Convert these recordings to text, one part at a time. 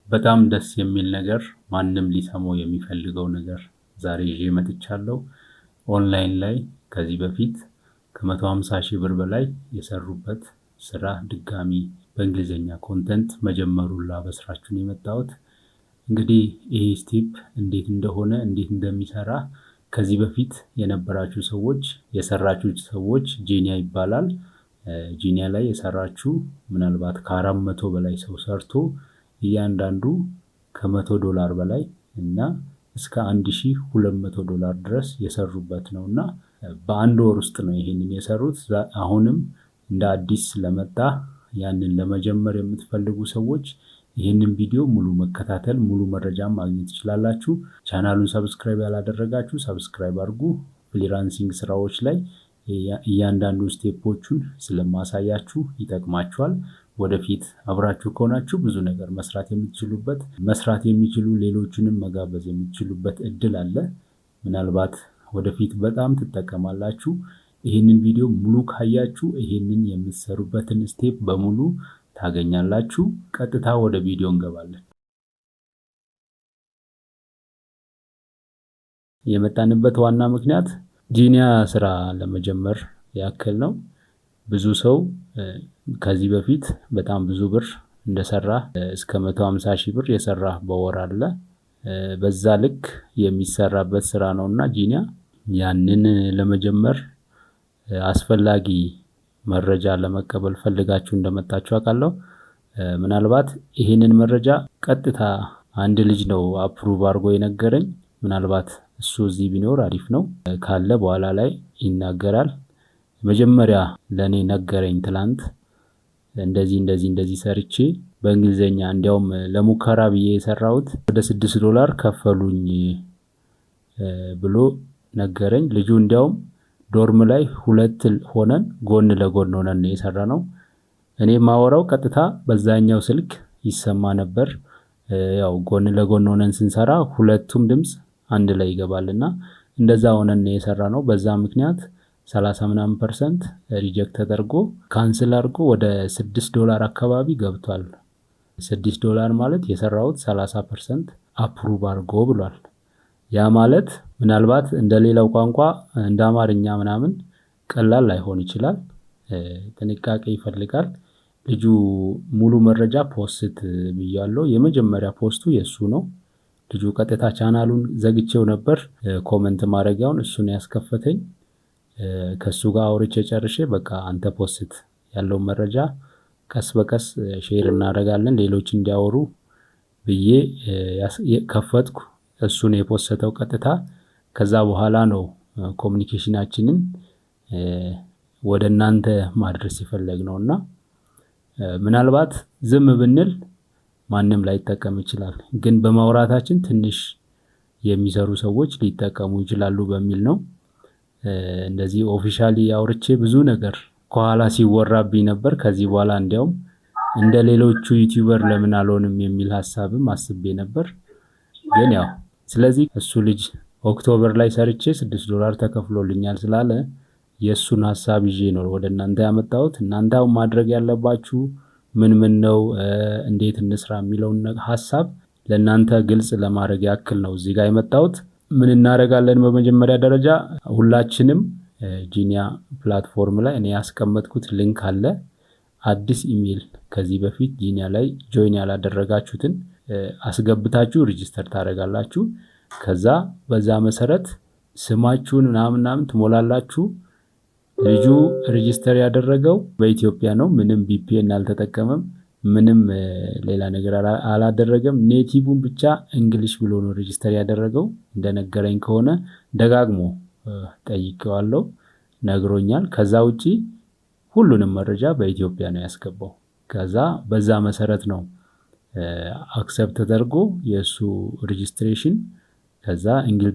በጣም ደስ የሚል ነገር ማንም ሊሰማው የሚፈልገው ነገር ዛሬ ይዤ መጥቻለሁ። ኦንላይን ላይ ከዚህ በፊት ከ150 ሺህ ብር በላይ የሰሩበት ስራ ድጋሚ በእንግሊዘኛ ኮንተንት መጀመሩን ላበስራችሁ ነው የመጣሁት። እንግዲህ ይሄ ስቴፕ እንዴት እንደሆነ እንዴት እንደሚሰራ ከዚህ በፊት የነበራችሁ ሰዎች የሰራችሁት ሰዎች ጂኒያ ይባላል። ጂኒያ ላይ የሰራችሁ ምናልባት ከ400 በላይ ሰው ሰርቶ እያንዳንዱ ከ$100 በላይ እና እስከ $1200 ድረስ የሰሩበት ነውና በአንድ ወር ውስጥ ነው ይሄንን የሰሩት። አሁንም እንደ አዲስ ስለመጣ ያንን ለመጀመር የምትፈልጉ ሰዎች ይሄንን ቪዲዮ ሙሉ መከታተል ሙሉ መረጃ ማግኘት ትችላላችሁ። ቻናሉን ሰብስክራይብ ያላደረጋችሁ ሰብስክራይብ አድርጉ። ፍሪላንሲንግ ስራዎች ላይ እያንዳንዱ ስቴፖቹን ስለማሳያችሁ ይጠቅማችኋል። ወደፊት አብራችሁ ከሆናችሁ ብዙ ነገር መስራት የሚችሉ ሌሎችንም መጋበዝ የሚችሉበት እድል አለ። ምናልባት ወደፊት በጣም ትጠቀማላችሁ። ይሄንን ቪዲዮ ሙሉ ካያችሁ ይሄንን የምትሰሩበትን ስቴፕ በሙሉ ታገኛላችሁ። ቀጥታ ወደ ቪዲዮ እንገባለን። የመጣንበት ዋና ምክንያት ጂኒያ ስራ ለመጀመር ያክል ነው። ብዙ ሰው ከዚህ በፊት በጣም ብዙ ብር እንደሰራ እስከ 150 ሺህ ብር የሰራ በወር አለ። በዛ ልክ የሚሰራበት ስራ ነውና ጂኒያ ያንን ለመጀመር አስፈላጊ መረጃ ለመቀበል ፈልጋችሁ እንደመጣችሁ አውቃለሁ። ምናልባት ይሄንን መረጃ ቀጥታ አንድ ልጅ ነው አፕሩቭ አድርጎ የነገረኝ። ምናልባት እሱ እዚህ ቢኖር አሪፍ ነው፣ ካለ በኋላ ላይ ይናገራል። መጀመሪያ ለኔ ነገረኝ ትላንት እንደዚህ ሰርቼ በእንግሊዘኛ እንዲያውም ለሙከራ ብዬ የሰራሁት ወደ $6 ከፈሉኝ ብሎ ነገረኝ። ልጁ እንዲያውም ዶርም ላይ ሁለት ሆነን ጎን ለጎን ሆነን የሰራነው። እኔ ማወራው ቀጥታ በዛኛው ስልክ ይሰማ ነበር። ያው ጎን ለጎን ሆነን ስንሰራ ሁለቱም ድምጽ አንድ ላይ ይገባልና እንደዛ ሆነን የሰራነው። በዛ ምክንያት 30% ሪጀክት ተደርጎ ካንስል አድርጎ ወደ $6 አካባቢ ገብቷል። $6 ማለት የሰራሁት 30% አፕሩቭ አድርጎ ብሏል። ያ ማለት ምናልባት እንደሌላው ቋንቋ እንደ አማርኛ ምናምን ቀላል ላይሆን ይችላል። ጥንቃቄ ይፈልጋል። ልጁ ሙሉ መረጃ ፖስት ብያለሁ። የመጀመሪያ ፖስቱ የሱ ነው። ልጁ ቀጥታ ቻናሉን ዘግቼው ነበር። ኮሜንት ማድረጊያውን እሱ ነው ያስከፈተኝ። ከሱ ጋር አውርቼ ጨርሼ በቃ አንተ ፖስት ያለው መረጃ ቀስ በቀስ ሼር እናደርጋለን ሌሎች እንዲያወሩ ብዬ ከፈትኩ። እሱን የፖስተው ቀጥታ ከዛ በኋላ ነው ኮሙኒኬሽናችንን ወደ እናንተ ማድረስ የፈለግነውና ምናልባት ዝም ብንል ማንም ላይጠቀም ይችላል፣ ግን በማውራታችን ትንሽ የሚሰሩ ሰዎች ሊጠቀሙ ይችላሉ በሚል ነው። እንደዚህ ኦፊሻሊ አውርቼ ብዙ ነገር ከኋላ ሲወራብኝ ነበር። ከዚህ በኋላ እንዲያውም እንደ ሌሎቹ ዩቲዩበር ለምን አልሆንም የሚል ሐሳብም አስቤ ነበር። ግን ያው ስለዚህ እሱ ልጅ ኦክቶበር ላይ ሰርቼ $6 ተከፍሎልኛል ስላለ የሱን ሐሳብ ይዤ ነው ወደ እናንተ ያመጣሁት። እናንተው ማድረግ ያለባችሁ ምን ነው እንዴት እንስራ የሚለውን ሐሳብ ለእናንተ ግልጽ ለማድረግ ያክል ነው እዚህ ጋር የመጣሁት። ምን እናደርጋለን? በመጀመሪያ ደረጃ ሁላችንም ጂኒያ ፕላትፎርም ላይ እኔ ያስቀመጥኩት ሊንክ አለ። አዲስ ኢሜል ከዚህ በፊት ጂኒያ ላይ ጆይን ያላደረጋችሁትን አስገብታችሁ ሬጂስተር ታደርጋላችሁ። ከዛ በዛ መሰረት ስማችሁን ምናምን ትሞላላችሁ። ልጁ ሬጂስተር ያደረገው በኢትዮጵያ ነው። ምንም VPN አልተጠቀመም። ምንም ሌላ ነገር አላደረገም። ኔቲቭን ብቻ እንግሊሽ ብሎ ነው ሬጂስተር ያደረገው። እንደነገረኝ ከሆነ ደጋግሞ ጠይቄዋለሁ፣ ነግሮኛል። ከዛ ውጪ ሁሉንም መረጃ በኢትዮጵያ ነው ያስገባው። ከዛ በዛ መሰረት ነው አክሰፕት ተደርጎ የሱ ሬጂስትሬሽን ከዛ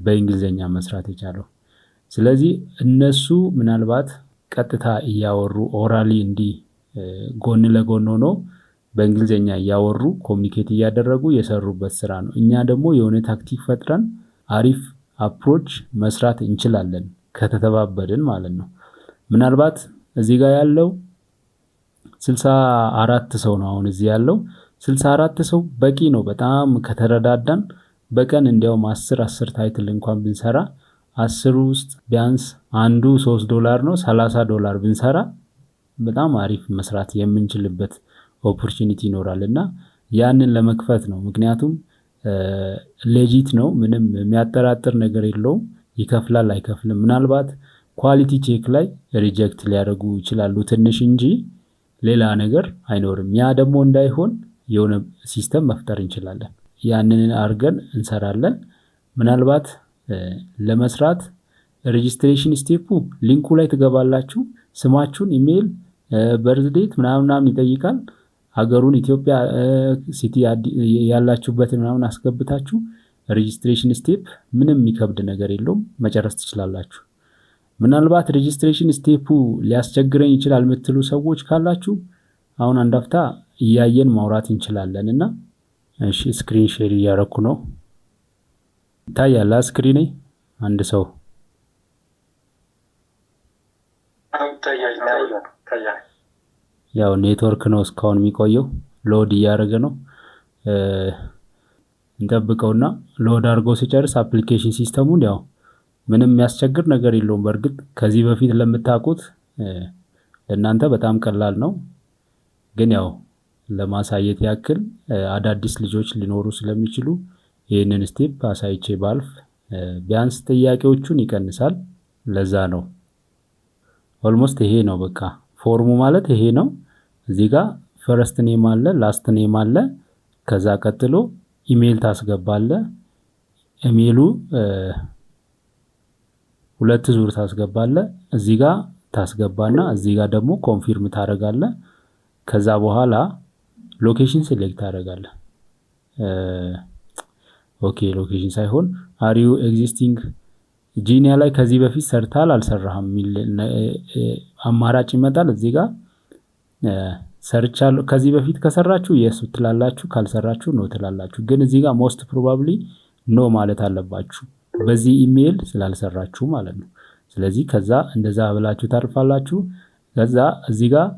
በእንግሊዘኛ መስራት የቻለው። ስለዚህ እነሱ ምናልባት ቀጥታ እያወሩ ኦራሊ እንዲህ ጎን ለጎን ሆኖ በእንግሊዘኛ እያወሩ ኮሙኒኬት እያደረጉ የሰሩበት ስራ ነው። እኛ ደግሞ የሆነ ታክቲክ ፈጥረን አሪፍ አፕሮች መስራት እንችላለን ከተተባበርን ማለት ነው። ምናልባት እዚህ ጋር ያለው 64 ሰው ነው አሁን እዚህ ያለው 64 ሰው በቂ ነው። በጣም ከተረዳዳን በቀን እንዲያውም 10 ታይትል እንኳን ብንሰራ 10 ውስጥ ቢያንስ አንዱ $3 ነው። $30 ብንሰራ በጣም አሪፍ መስራት የምንችልበት ኦፖርቹኒቲ ይኖራልና ያንን ለመክፈት ነው። ምክንያቱም ሌጂት ነው፣ ምንም የሚያጠራጥር ነገር የለውም። ይከፍላል አይከፍልም፣ ምናልባት ኳሊቲ ቼክ ላይ ሪጀክት ሊያደርጉ ይችላሉ ትንሽ እንጂ ሌላ ነገር አይኖርም። ያ ደግሞ እንዳይሆን የሆነ ሲስተም መፍጠር እንችላለን። ያንን አድርገን እንሰራለን። ምናልባት ለመስራት ሬጂስትሬሽን ስቴፑ ሊንኩ ላይ ትገባላችሁ። ስማችሁን፣ ኢሜይል፣ በርዝዴት ምናምን ይጠይቃል። ሀገሩን ኢትዮጵያ፣ ሲቲ ያላችሁበትን ምናምን አስገብታችሁ ሬጂስትሬሽን ስቴፕ ምንም የሚከብድ ነገር የለውም፣ መጨረስ ትችላላችሁ። ምናልባት ሬጂስትሬሽን ስቴፑ ሊያስቸግረኝ ይችላል የምትሉ ሰዎች ካላችሁ አሁን አንድ አፍታ እያየን ማውራት እንችላለን እና እሺ፣ ስክሪን ሼር እያረኩ ነው። ይታያል ስክሪኔ? አንድ ሰው ያው ኔትወርክ ነው እስካሁን የሚቆየው፣ ሎድ እያደረገ ነው። እንጠብቀውና ሎድ አድርጎ ሲጨርስ አፕሊኬሽን ሲስተሙን ያው ምንም የሚያስቸግር ነገር የለውም። በእርግጥ ከዚህ በፊት ለምታውቁት ለእናንተ በጣም ቀላል ነው፣ ግን ያው ለማሳየት ያክል አዳዲስ ልጆች ሊኖሩ ስለሚችሉ ይህንን ስቴፕ አሳይቼ ባልፍ ቢያንስ ጥያቄዎቹን ይቀንሳል። ለዛ ነው ኦልሞስት ይሄ ነው በቃ ፎርሙ ማለት ይሄ ነው። እዚህ ጋር ፈረስት ኔም አለ፣ ላስት ኔም አለ። ከዛ ቀጥሎ ኢሜይል ታስገባለ። ኢሜይሉ 2 ዙር ታስገባለ። እዚህ ጋር ታስገባና እዚህ ጋር ደግሞ ኮንፊርም ታደርጋለ። ከዛ በኋላ ሎኬሽን ሴሌክት ታደርጋለ። ኦኬ ሎኬሽን ሳይሆን አሪዩ ኤግዚስቲንግ ጂኒያ ላይ ከዚህ በፊት ሰርታል አልሰራህም የሚል አማራጭ ይመጣል። እዚህ ጋር ሰርቻለሁ ከዚህ በፊት ከሰራችሁ የስ ትላላችሁ፣ ካልሰራችሁ ኖ ትላላችሁ። ግን እዚህ ጋር ሞስት ፕሮባብሊ ኖ ማለት አለባችሁ በዚህ ኢሜይል ስላልሰራችሁ ማለት ነው። ስለዚህ ከዛ እንደዛ ብላችሁ ታርፋላችሁ። ከዛ እዚህ ጋር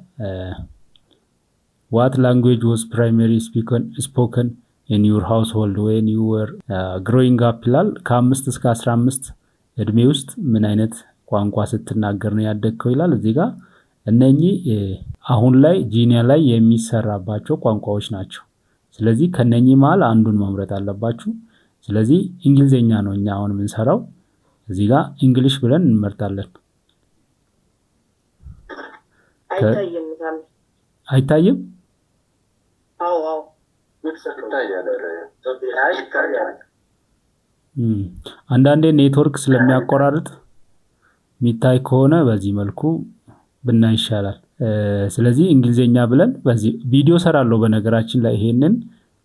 what language was primarily spoken in your household when you were growing up ይላል። ከ5 እስከ 15 እድሜ ውስጥ ምን አይነት ቋንቋ ስትናገር ነው ያደግከው ይላል። እዚህ ጋር እነኚህ አሁን ላይ ጂኒያ ላይ የሚሰራባቸው ቋንቋዎች ናቸው። ስለዚህ ከነኚህ መሃል አንዱን መምረጥ አለባችሁ። ስለዚህ እንግሊዘኛ ነው እኛ አሁን የምንሰራው። እዚህ ጋር እንግሊሽ ብለን እንመርጣለን። አይታይም? አዎ አንዳንዴ ኔትወርክ ስለሚያቆራርጥ የሚታይ ከሆነ በዚህ መልኩ ብናይ ይሻላል። ስለዚህ እንግሊዘኛ ብለን በዚህ ቪዲዮ ሰራለሁ። በነገራችን ላይ ይሄንን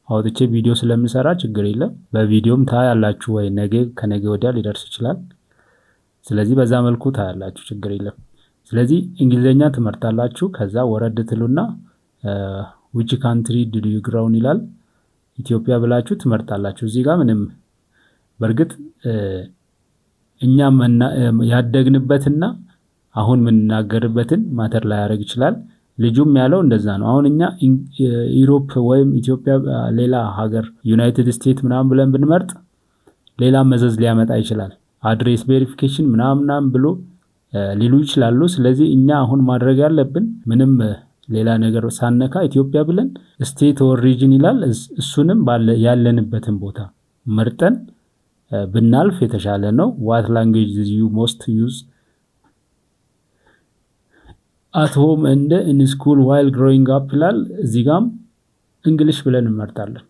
አውጥቼ ቪዲዮ ስለምሰራ ችግር የለም። በቪዲዮም ታያላችሁ ወይ ነገ ከነገ ወዲያ ሊደርስ ይችላል። ስለዚህ በዛ መልኩ ታያላችሁ፣ ችግር የለም። ስለዚህ እንግሊዘኛ ትመርጣላችሁ። ከዛ ወረድ ትሉና which country did you grow ይላል። ኢትዮጵያ ብላችሁ ትመርጣላችሁ። እዚህ ጋር ምንም በርግጥ እኛ ያደግንበትና አሁን የምንናገርበትን ማተር ላይ ያደርግ ይችላል። ልጁም ያለው እንደዛ ነው። አሁን እኛ ዩሮፕ ወይም ኢትዮጵያ ሌላ ሀገር ዩናይትድ ስቴትስ ምናምን ብለን ብንመርጥ ሌላ መዘዝ ሊያመጣ ይችላል። አድሬስ ቬሪፊኬሽን ምናምን ብሎ ሊሉ ይችላሉ። ስለዚህ እኛ አሁን ማድረግ ያለብን ምንም ሌላ ነገር ሳነካ ኢትዮጵያ ብለን ስቴት ኦር ሪጅን ይላል። እሱንም ያለንበትን ቦታ መርጠን ብናልፍ የተሻለ ነው። what language you most use at home and in school while growing up ይላል። እዚህ ጋም እንግሊሽ ብለን እንመርጣለን።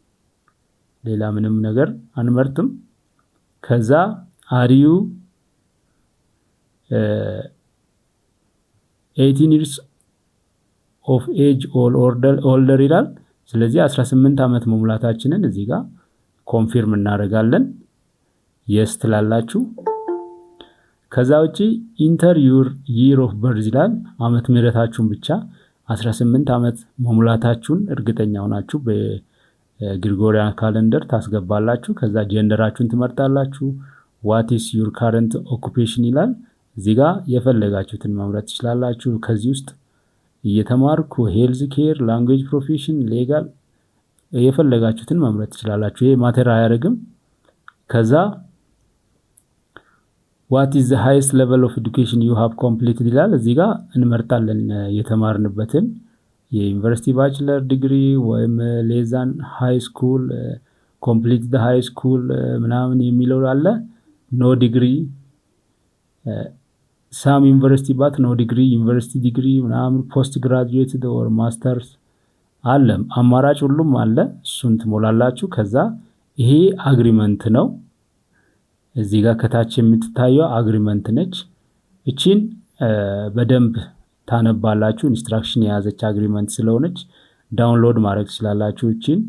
ሌላ ምንም ነገር አንመርጥም። ከዛ are you 18 years of age or older ይላል። ስለዚህ 18 ዓመት መሙላታችንን እዚህ ጋር ኮንፊርም እናደርጋለን። yes ትላላችሁ። ከዛ ውጪ ኢንተር ዩር year of birth ይላል። ዓመት ምህረታችሁን ብቻ 18 ዓመት መሙላታችሁን እርግጠኛ ሆናችሁ በግሪጎሪያን ካሌንደር ታስገባላችሁ። ከዛ ጀንደራችሁን ትመርጣላችሁ። what is your current occupation ይላል። እዚህ ጋር የፈለጋችሁትን መምረጥ ትችላላችሁ። ከዚህ ውስጥ እየተማርኩ ሄልዝ ኬር፣ ላንጉዌጅ ፕሮፌሽን፣ ሌጋል የፈለጋችሁትን መምረጥ ትችላላችሁ። ይሄ ማተር አያደርግም። ከዛ what is the highest level of education you have completed ይላል። እዚህ ጋር እንመርጣለን የተማርንበትን የዩኒቨርሲቲ ባችለር ዲግሪ ወይም ሌዛን ሃይ ስኩል ኮምፕሊት ዘ ሃይ ስኩል ምናምን የሚለው አለ። ኖ ዲግሪ ሳም ዩኒቨርሲቲ ባት ኖ ዲግሪ ዩኒቨርሲቲ ዲግሪ ምናምን ፖስት ግራጁዌትድ ኦር ማስተርስ አለ። አማራጭ ሁሉም አለ። እሱን ትሞላላችሁ። ከዛ ይሄ አግሪመንት ነው። እዚህ ጋር ከታች የምትታየው አግሪመንት ነች። እቺን በደንብ ታነባላችሁ። ኢንስትራክሽን የያዘች አግሪመንት ስለሆነች ዳውንሎድ ማድረግ ትችላላችሁ። እቺን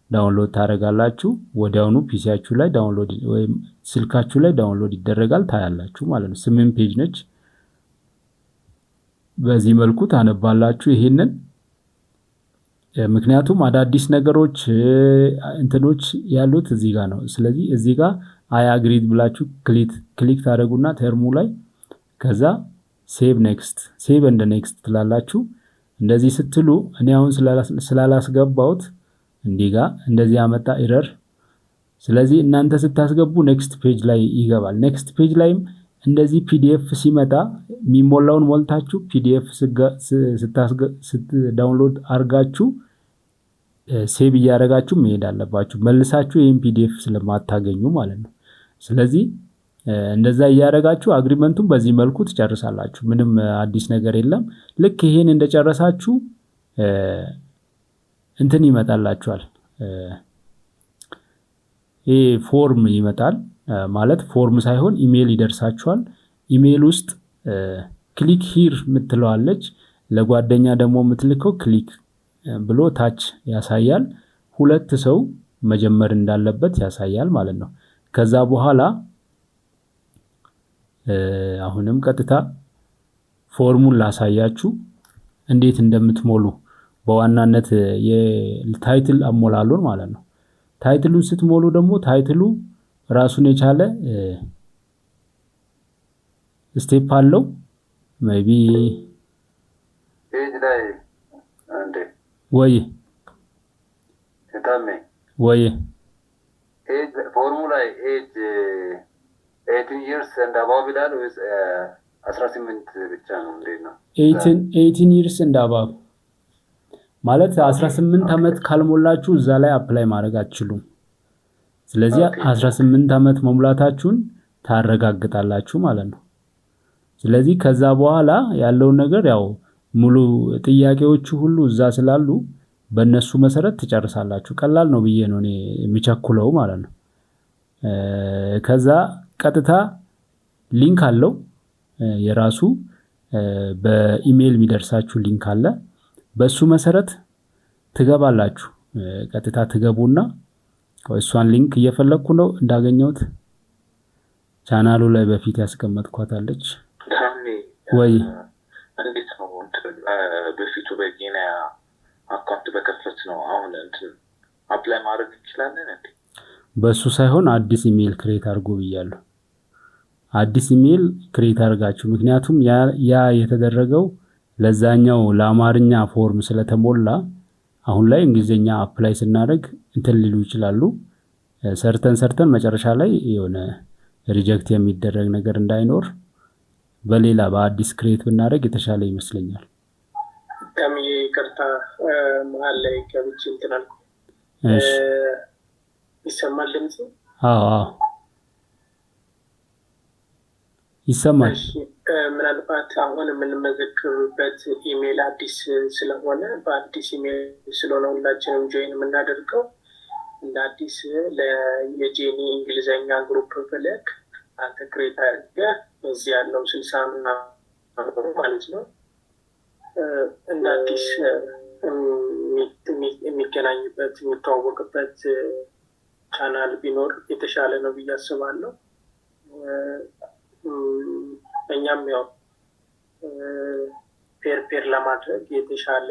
ዳውንሎድ ታደርጋላችሁ። ወዲያውኑ ፒሲያችሁ ላይ ዳውንሎድ ወይም ስልካችሁ ላይ ዳውንሎድ ይደረጋል። ታያላችሁ ማለት ነው። 8 ፔጅ ነች። በዚህ መልኩ ታነባላችሁ ይሄንን። ምክንያቱም አዳዲስ ነገሮች እንትኖች ያሉት እዚህ ጋር ነው። ስለዚህ እዚህ ጋር አይ አግሪድ ብላችሁ ክሊክ ታደርጉና ተርሙ ላይ ከዛ ሴቭ ኔክስት ሴቭ እንደ ኔክስት ትላላችሁ። እንደዚህ ስትሉ እኔ አሁን ስላላስገባሁት እንዲህ ጋር እንደዚህ ያመጣ ኤረር። ስለዚህ እናንተ ስታስገቡ ኔክስት ፔጅ ላይ ይገባል። ኔክስት ፔጅ ላይም እንደዚህ ፒዲኤፍ ሲመጣ የሚሞላውን ሞልታችሁ ፒዲኤፍ ዳውንሎድ አርጋችሁ ሴቭ እያደረጋችሁ መሄድ አለባችሁ። መልሳችሁ ይሄን ፒዲኤፍ ስለማታገኙ ማለት ነው። ስለዚህ እንደዛ እያደረጋችሁ አግሪመንቱን በዚህ መልኩ ትጨርሳላችሁ። ምንም አዲስ ነገር የለም። ልክ ይሄን እንደጨረሳችሁ እንትን ይመጣላችኋል። ይሄ ፎርም ይመጣል። ማለት ፎርም ሳይሆን ኢሜል ይደርሳችኋል። ኢሜል ውስጥ ክሊክ ሂር የምትለዋለች። ለጓደኛ ደግሞ የምትልከው ክሊክ ብሎ ታች ያሳያል። 2 ሰው መጀመር እንዳለበት ያሳያል ማለት ነው። ከዛ በኋላ አሁንም ቀጥታ ፎርሙን ላሳያችሁ እንዴት እንደምትሞሉ በዋናነት የታይትል አሞላሉን ማለት ነው። ታይትሉን ስትሞሉ ደግሞ ታይትሉ ራሱን የቻለ ስቴፕ አለው። ሜቢ ፔጅ ላይ አንዴ ወይ ተታመ ወይ ኤጅ ፎርሙላ ኤጅ 18 years and above ይላል ወይስ 18 ብቻ ነው? እንዴት ነው? 18 years and above ማለት 18 ዓመት ካልሞላችሁ እዛ ላይ አፕላይ ማድረግ አትችሉም። ስለዚህ 18 ዓመት መሙላታችሁን ታረጋግጣላችሁ ማለት ነው። ስለዚህ ከዛ በኋላ ያለው ነገር ያው ሙሉ ጥያቄዎቹ ሁሉ እዛ ስላሉ በእነሱ መሰረት ትጨርሳላችሁ። ቀላል ነው ብዬ ነው እኔ የሚቸኩለው ማለት ነው። ከዛ ቀጥታ ሊንክ አለው የራሱ በኢሜል የሚደርሳችሁ ሊንክ አለ። በሱ መሰረት ትገባላችሁ። ቀጥታ ትገቡና እሷን ሊንክ እየፈለኩ ነው እንዳገኘሁት ቻናሉ ላይ በፊት ያስቀመጥኳታለች። ወይ እንዴት ነው በፊቱ በጊኒያ አካውንት በከፈት ነው አሁን እንትን አፕላይ ማድረግ እንችላለን እንዴ? በሱ ሳይሆን አዲስ ኢሜል ክሬት አድርጉ ብያለሁ። አዲስ ኢሜል ክሬት አድርጋችሁ ምክንያቱም ያ የተደረገው ለዛኛው ለአማርኛ ፎርም ስለተሞላ አሁን ላይ እንግሊዘኛ አፕላይ ስናደርግ እንትን ሊሉ ይችላሉ። ሰርተን መጨረሻ ላይ የሆነ ሪጀክት የሚደረግ ነገር እንዳይኖር በሌላ በአዲስ ክሬት ብናደርግ የተሻለ ይመስለኛል። ከሚዬ ይቅርታ መሀል ላይ ገብቼ እንትን አልኩ። እሺ ይሰማል ድምጽ? አዎ ይሰማል። ምናልባት አሁን የምንመዘግብበት ኢሜል አዲስ ስለሆነ በአዲስ ኢሜል ስለሆነ ሁላችንም ጆይን የምናደርገው እንደ አዲስ የጄኒ እንግሊዘኛ ግሩፕ ብለክ አንተ ክሬት አድርገህ እዚህ ያለው 60 ምናምን ማለት ነው እንደ አዲስ የሚገናኝበት የሚተዋወቅበት ቻናል ቢኖር የተሻለ ነው ብዬ አስባለሁ። እኛም ያው ፔር ለማድረግ የተሻለ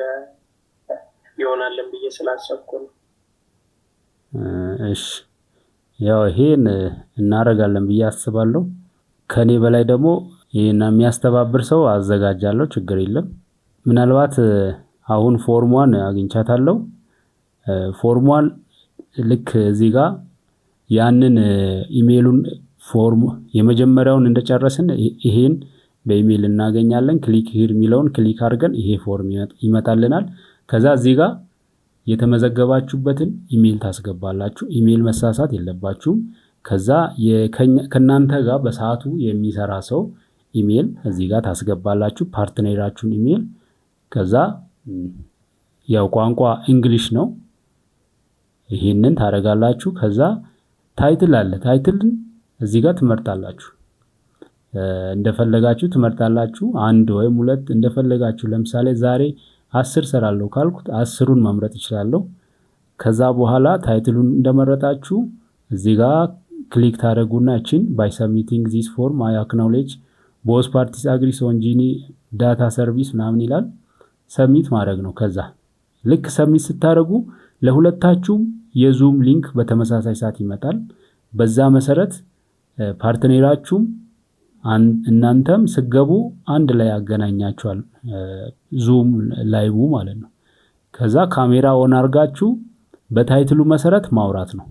ይሆናልን ብዬ ስላሰብኩ ነው። እሺ ያው ይሄን እናደርጋለን ብዬ አስባለሁ። ከኔ በላይ ደግሞ ይሄን የሚያስተባብር ሰው አዘጋጃለሁ፣ ችግር የለም። ምናልባት አሁን ፎርሟን አግኝቻታለሁ። ፎርሟል ልክ እዚህ ጋር ያንን ኢሜሉን ፎርም የመጀመሪያውን እንደጨረስን ይሄን በኢሜል እናገኛለን። ክሊክ ሂር የሚለውን ክሊክ አድርገን ይሄ ፎርም ይመጣልናል። ከዛ እዚህ ጋር የተመዘገባችሁበትን ኢሜል ታስገባላችሁ። ኢሜል መሳሳት የለባችሁም። ከዛ ከናንተ ጋር በሰዓቱ የሚሰራ ሰው ኢሜል እዚህ ጋር ታስገባላችሁ፣ ፓርትነራችሁን ኢሜል። ከዛ ያው ቋንቋ እንግሊሽ ነው፣ ይሄንን ታረጋላችሁ። ከዛ ታይትል አለ፣ ታይትልን እዚህ ጋር ትመርጣላችሁ። እንደፈለጋችሁ ትመርጣላችሁ፣ አንድ ወይም ሁለት እንደፈለጋችሁ። ለምሳሌ ዛሬ 10 ሰራለሁ ካልኩት 10ን መምረጥ እችላለሁ። ከዛ በኋላ ታይትሉን እንደመረጣችሁ እዚህ ጋር ክሊክ ታደርጉና እቺን by submitting this form I acknowledge both parties agree on Genie data service ምናምን ይላል። ሰብሚት ማድረግ ነው። ከዛ ልክ ሰብሚት ስታደርጉ ለሁለታችሁም የዙም ሊንክ በተመሳሳይ ሰዓት ይመጣል። በዛ መሰረት ፓርትነራችሁም እናንተም ስገቡ አንድ ላይ ያገናኛችኋል፣ ዙም ላይቡ ማለት ነው። ከዛ ካሜራ ኦን አድርጋችሁ በታይትሉ መሰረት ማውራት ነው።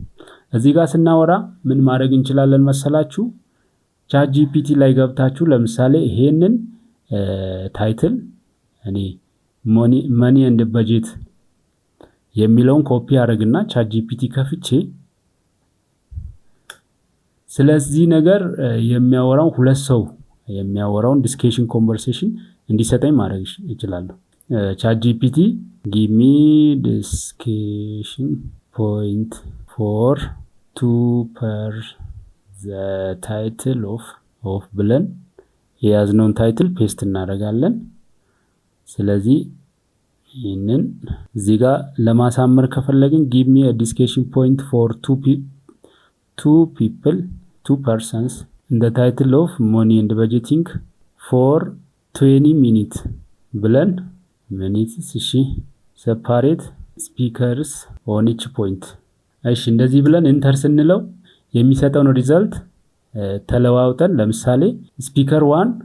እዚህ ጋር ስናወራ ምን ማድረግ እንችላለን መሰላችሁ? ቻት ጂፒቲ ላይ ገብታችሁ ለምሳሌ ይሄንን ታይትል እኔ መኒ ኤንድ በጀት የሚለውን ኮፒ አድርግና ቻት ጂፒቲ ከፍቼ ስለዚህ ነገር የሚያወራው ሁለት ሰው የሚያወራውን ዲስከሽን ኮንቨርሴሽን እንዲሰጠኝ ማድረግ እችላለሁ። ቻት ጂፒቲ ጊቭ ሚ ዲስከሽን ፖይንት ፎር ቱ ፐር ዘ ታይትል ኦፍ ብለን የያዝነውን ታይትል ፔስት እናደርጋለን። ስለዚህ ይህንን እዚህ ጋር ለማሳመር ከፈለግን ጊቭ ሚ ዲስከሽን ፖይንት ፎር two persons in the title of money and budgeting for 20 minutes ብለን ሚኒትስ እሺ separate speakers on each point እሺ እንደዚህ ብለን ኢንተር ስንለው የሚሰጠውን ሪዛልት ተለዋውጠን ለምሳሌ ስፒከር 1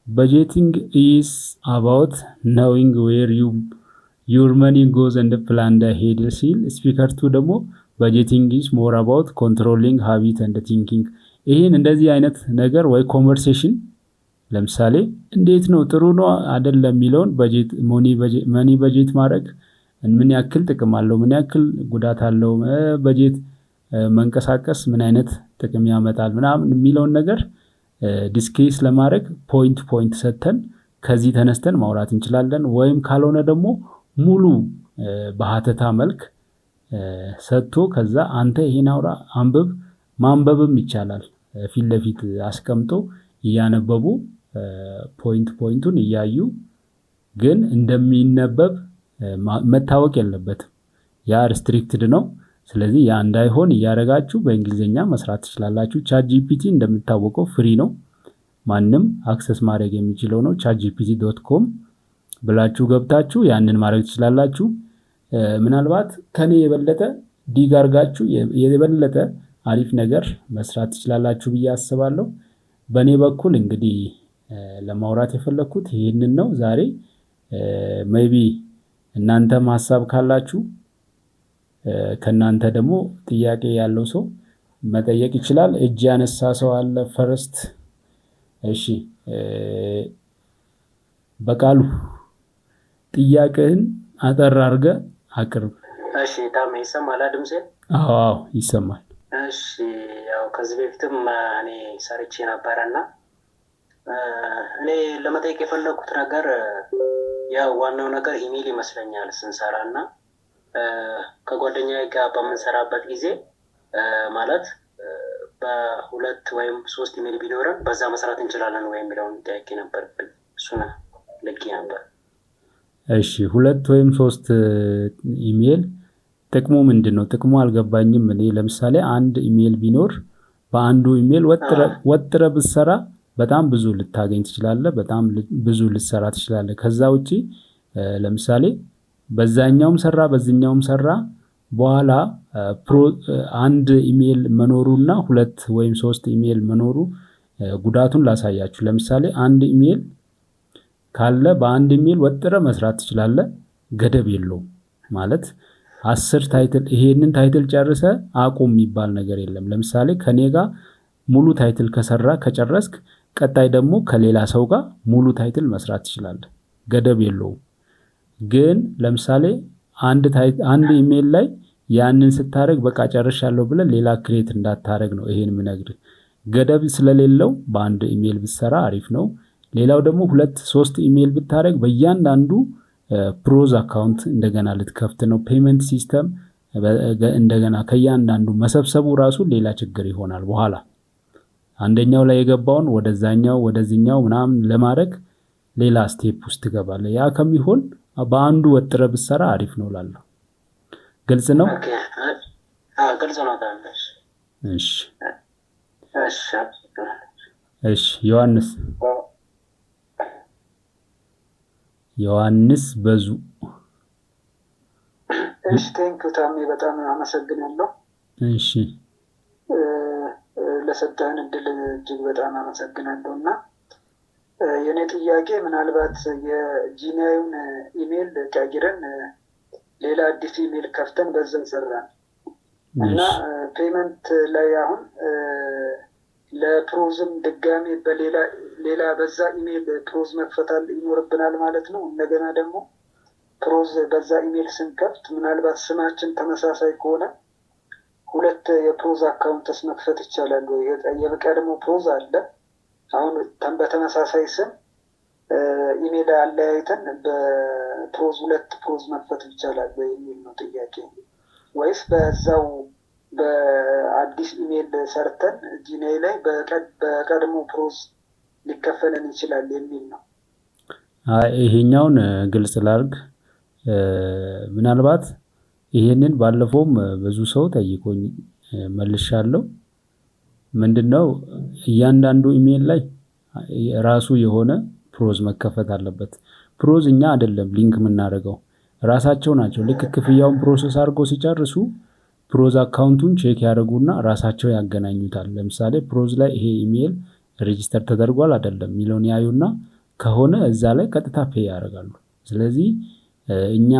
budgeting is about knowing where your money goes and plan ahead ሲል ስፒከር 2 ደግሞ budgeting is more about controlling habit and thinking ይሄን እንደዚህ አይነት ነገር ወይ ኮንቨርሴሽን ለምሳሌ እንዴት ነው ጥሩ ነው አይደለም የሚለውን በጀት መኒ በጀት ማድረግ ምን ያክል ጥቅም አለው ምን ያክል ጉዳት አለው በጀት መንቀሳቀስ ምን አይነት ጥቅም ያመጣል ምናምን የሚለውን ነገር ዲስከስ ለማድረግ ፖይንት ሰተን ከዚህ ተነስተን ማውራት እንችላለን። ወይም ካልሆነ ደግሞ ሙሉ በሐተታ መልክ ሰጥቶ ከዛ አንተ ይሄን አውራ አንብብ ማንበብም ይቻላል። ፊት ለፊት አስቀምጦ እያነበቡ ፖይንቱን እያዩ ግን እንደሚነበብ መታወቅ የለበትም። ያ ሪስትሪክትድ ነው። ስለዚህ ያ እንዳይሆን እያረጋችሁ በእንግሊዘኛ መስራት ትችላላችሁ። ቻት ጂፒቲ እንደምታወቀው ፍሪ ነው። ማንም አክሰስ ማድረግ የሚችለው ነው። chatgpt.com ብላችሁ ገብታችሁ ያንን ማድረግ ትችላላችሁ። ምናልባት ከኔ የበለጠ ዲግ አርጋችሁ የበለጠ አሪፍ ነገር መስራት ትችላላችሁ ብዬ አስባለሁ። በኔ በኩል እንግዲህ ለማውራት የፈለኩት ይሄንን ነው ዛሬ። ሜቢ እናንተም ሐሳብ ካላችሁ ከናንተ ደግሞ ጥያቄ ያለው ሰው መጠየቅ ይችላል። እጅ ያነሳ ሰው አለ ፈርስት። እሺ በቃሉ ጥያቄህን አጠር አድርገህ አቅርብ። እሺ ታም ይሰማል ድምጼ? አዎ ይሰማል። እሺ ያው ከዚህ በፊትም እኔ ሰርቼ ነበርና እኔ ለመጠየቅ የፈለኩት ነገር ያው ዋናው ነገር ኢሜል ይመስለኛል ስንሰራና ከጓደኛዬ ጋር በምንሰራበት ጊዜ ማለት በሁለት ወይም ሶስት ኢሜል ቢኖረን በዛ መስራት እንችላለን ወይ የሚለውን ጥያቄ ነበር። እሱና ለቂ ነበር። እሺ ሁለት ወይም ሶስት ኢሜል ጥቅሙ ምንድነው? ጥቅሙ አልገባኝም። እኔ ለምሳሌ አንድ ኢሜል ቢኖር በአንዱ ኢሜል ወጥረ ብትሰራ በጣም ብዙ ልታገኝ ትችላለህ፣ በጣም ብዙ ልትሰራ ትችላለህ። ከዛ ውጪ ለምሳሌ በዛኛውም ሰራ በዚህኛውም ሰራ በኋላ አንድ ኢሜል መኖሩና ሁለት ወይም ሶስት ኢሜል መኖሩ ጉዳቱን ላሳያችሁ። ለምሳሌ አንድ ኢሜል ካለ በአንድ ኢሜል ወጥረ መስራት ትችላለህ፣ ገደብ የለውም ማለት 10 ታይትል ይሄንን ታይትል ጨርሰ አቁም የሚባል ነገር የለም። ለምሳሌ ከኔ ጋር ሙሉ ታይትል ከሰራ ከጨረስክ ቀጣይ ደግሞ ከሌላ ሰው ጋር ሙሉ ታይትል መስራት ትችላለህ። ገደብ የለውም። ግን ለምሳሌ አንድ ኢሜል ላይ ያንን ስታደርግ በቃ ጨርሻለሁ ብለህ ሌላ ክሬት እንዳታረግ ነው ይሄን የምነግርህ። ገደብ ስለሌለው በአንድ ኢሜል ብትሰራ አሪፍ ነው። ሌላው ደግሞ 2-3 ኢሜል ብታደርግ በእያንዳንዱ ፕሮዝ አካውንት እንደገና ልትከፍት ነው። ፔመንት ሲስተም እንደገና ከእያንዳንዱ መሰብሰቡ ራሱ ሌላ ችግር ይሆናል። በኋላ አንደኛው ላይ የገባውን ወደዛኛው ወደዚህኛው ምናምን ለማድረግ ሌላ ስቴፕ ውስጥ ትገባለህ። ያ ከሚሆን በአንዱ ወጥረህ ብትሰራ አሪፍ ነው እላለሁ። ግልጽ ነው? ግልጽ ነው ታዲያስ? እሺ እሺ ዮሐንስ በዙ። እሺ ቴንኪው ታሜ በጣም አመሰግናለሁ። እሺ ለሰጠህን እድል እጅግ በጣም አመሰግናለሁ። እና የኔ ጥያቄ ምናልባት የጂሜይሉን ኢሜል ቀይረን ሌላ አዲስ ኢሜል ከፍተን በዛ እንሰራለን እና ፔመንት ላይ አሁን ለፕሮዝም ድጋሚ በሌላ በዛ ኢሜል ፕሮዝ መክፈታል ይኖርብናል ማለት ነው። እንደገና ደግሞ ፕሮዝ በዛ ኢሜል ስንከፍት ምናልባት ስማችን ተመሳሳይ ከሆነ 2 የፕሮዝ አካውንትስ መክፈት ይቻላል ወይ? የቀድሞ ፕሮዝ አለ አሁን በተመሳሳይ ስም ኢሜል አለያይተን በፕሮዝ 2 ፕሮዝ መክፈት ይቻላል ወይ የሚል ነው ጥያቄ። ወይስ በዛው በአዲስ ኢሜል ሰርተን ጂሜይል ላይ በቀድሞ ፕሮዝ ሊከፈለን ይችላል የሚል ነው። ይሄኛውን ግልጽ ላድርግ። ምናልባት ይሄንን ባለፈውም ብዙ ሰው ጠይቆኝ መልሻለሁ። ምንድነው እያንዳንዱ ኢሜል ላይ ራሱ የሆነ ፕሮዝ መከፈት አለበት። ፕሮዝ እኛ አይደለም ሊንክ የምናደርገው ራሳቸው ናቸው። ልክ ክፍያውን ፕሮሰስ አድርጎ ሲጨርሱ ፕሮዝ አካውንቱን ቼክ ያደርጉና ራሳቸው ያገናኙታል። ለምሳሌ ፕሮዝ ላይ ይሄ ኢሜል ሬጂስተር ተደርጓል አይደለም የሚለውን ያዩና ከሆነ እዛ ላይ ቀጥታ ፔይ ያደርጋሉ። ስለዚህ እኛ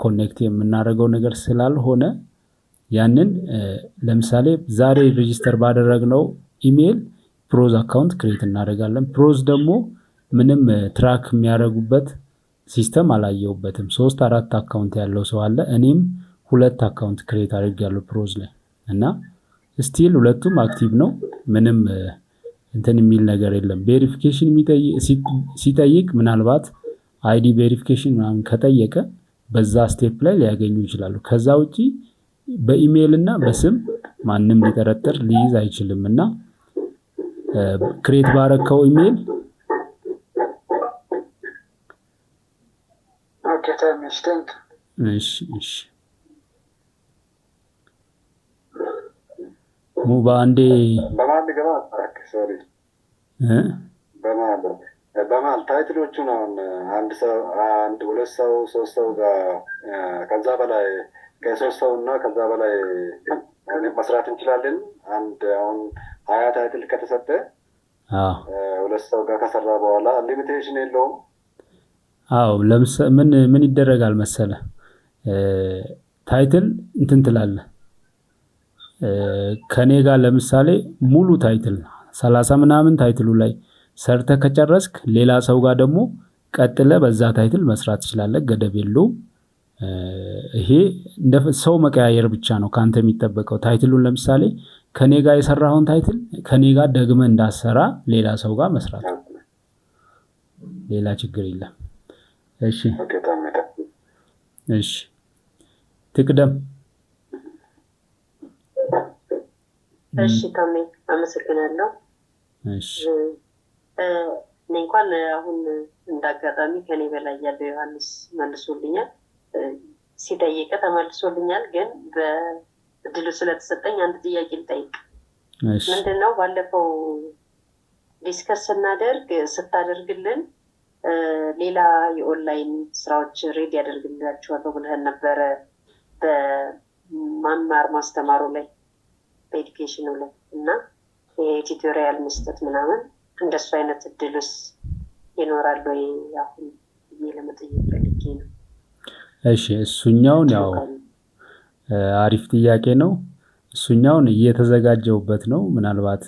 ኮኔክት የምናደርገው ነገር ስላልሆነ ያንን ለምሳሌ ዛሬ ሬጂስተር ባደረግነው ኢሜል ፕሮዝ አካውንት ክሬት እናደርጋለን። ፕሮዝ ደግሞ ምንም ትራክ የሚያደርጉበት ሲስተም አላየውበትም። 3-4 አካውንት ያለው ሰው አለ። እኔም 2 አካውንት ክሬት አድርጌያለሁ ፕሮዝ ላይ እና ስቲል ሁለቱም አክቲቭ ነው። ምንም እንትን የሚል ነገር የለም። ቬሪፊኬሽን ሲጠይቅ ምናልባት አይዲ ቬሪፊኬሽን ምናምን ከጠየቀ በዛ ስቴፕ ላይ ሊያገኙ ይችላሉ። ከዛ ውጪ በኢሜል እና በስም ማንም ሊጠረጥር ሊይዝ አይችልም እና ክሬት ባረከው ኢሜል ኦኬ ታሜሽ ቴንክ እሺ ሙባንዴ በማል ታይትሎቹን አሁን 1 ሰው 2 ሰው 3 ሰው ጋር ከዛ በላይ ከ3 ሰው እና ከዛ በላይ መስራት እንችላለን። አሁን 20 ታይትል ከተሰጠ 2 ሰው ጋር ከሰራ በኋላ ሊሚቴሽን የለውም። ለምሳሌ ምን ይደረጋል መሰለ ታይትል እንትን ትላለህ ከኔ ጋር ለምሳሌ ሙሉ ታይትል 30 ምናምን ታይትሉ ላይ ሰርተ ከጨረስክ ሌላ ሰው ጋር ደግሞ ቀጥለ በዛ ታይትል መስራት ትችላለህ። ገደብ የለውም። ይሄ እንደ ሰው መቀያየር ብቻ ነው ካንተ የሚጠበቀው። ታይትሉን ለምሳሌ ከኔ ጋር የሰራውን ታይትል ከኔ ጋር ደግመ እንዳሰራ ሌላ ሰው ጋር መስራት ሌላ ችግር የለም። እሺ ትቅደም። እሺ ታሜ አመሰግናለሁ። እሺ እኔ እንኳን አሁን እንዳጋጣሚ ከኔ በላይ ያለው ዮሐንስ መልሶልኛል፣ ሲጠይቅ ተመልሶልኛል። ግን በእድሉ ስለተሰጠኝ አንድ ጥያቄ ልጠይቅ። ምንድነው ባለፈው ዲስከስ ስታደርግልን ሌላ የኦንላይን ስራዎች ሬዲ ያደርግላችኋለሁ ብለህን ነበረ በማማር ማስተማሩ ላይ በኤዱኬሽኑ ላይ እና የቲዩቶሪያል መስጠት ምናምን እንደሱ አይነት እድልስ ይኖራል ወይ አሁን ለመጠየቅ ፈልጌ ነው። እሺ እሱኛውን ያው አሪፍ ጥያቄ ነው። እሱኛውን እየተዘጋጀሁበት ነው። ምናልባት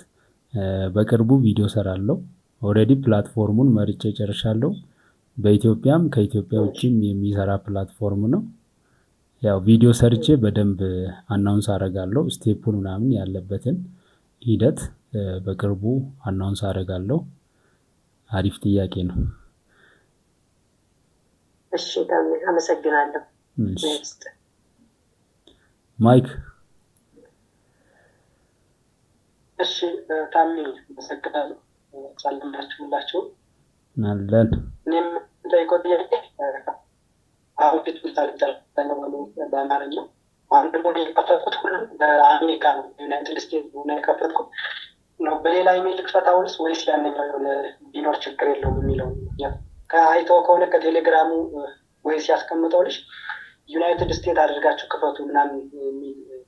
በቅርቡ ቪዲዮ ሰራለሁ። ኦልሬዲ ፕላትፎርሙን መርጬ ጨርሻለሁ። በኢትዮጵያም ከኢትዮጵያ ውጭም የሚሰራ ፕላትፎርም ነው። ያው ቪዲዮ ሰርቼ በደንብ አናውንስ አደርጋለሁ። ስቴፑን ምናምን ያለበትን ሂደት በቅርቡ አናውንስ አደርጋለሁ። አሪፍ ጥያቄ ነው። እሺ ታሜ አመሰግናለሁ። ማይክ እሺ ታሜ አመሰግናለሁ። ጻልላችሁ አለን። እኔም ጠይቀው ጥያቄ አሁን ፊት በአማርኛ አንድ ሞዴል የከፈትኩት ሁሉም በአሜሪካ ነው፣ ዩናይትድ ስቴትስ ሆነ የከፈትኩት ነው። በሌላ ኢሜል ልክፈታውንስ ወይስ ያንኛው ቢኖር ችግር የለውም የሚለው ከአይተው ከሆነ ከቴሌግራሙ ወይስ ያስቀምጠውልሽ ዩናይትድ ስቴትስ አድርጋችሁ ክፈቱ ምናምን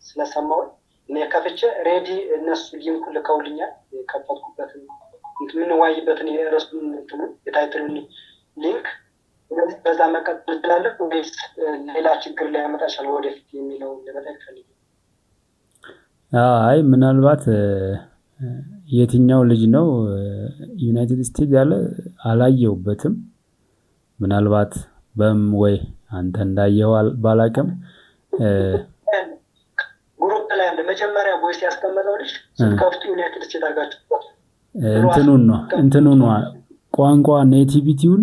ስለሰማሁኝ እኔ ከፍቼ ሬዲ እነሱ ሊንኩን ልከውልኛል። የከፈትኩበትን የምንዋይበትን የርዕሱን የታይትሉን ሊንክ በዛ መቀጠል ትላለህ ወይስ ሌላ ችግር ላይ ያመጣሻል ወደፊት የሚለው ለመጠየቅ ፈልጌ። አይ ምናልባት የትኛው ልጅ ነው ዩናይትድ ስቴትስ ያለ አላየውበትም። ምናልባት ወይ አንተ እንዳየው ባላቅም ግሩፕ ላይ ያለ መጀመሪያ ቮይስ ያስቀመጠው ልጅ ከፍቱ ዩናይትድ ስቴትስ አድርጋችሁ እንትኑን ነው ቋንቋ ኔቲቪቲውን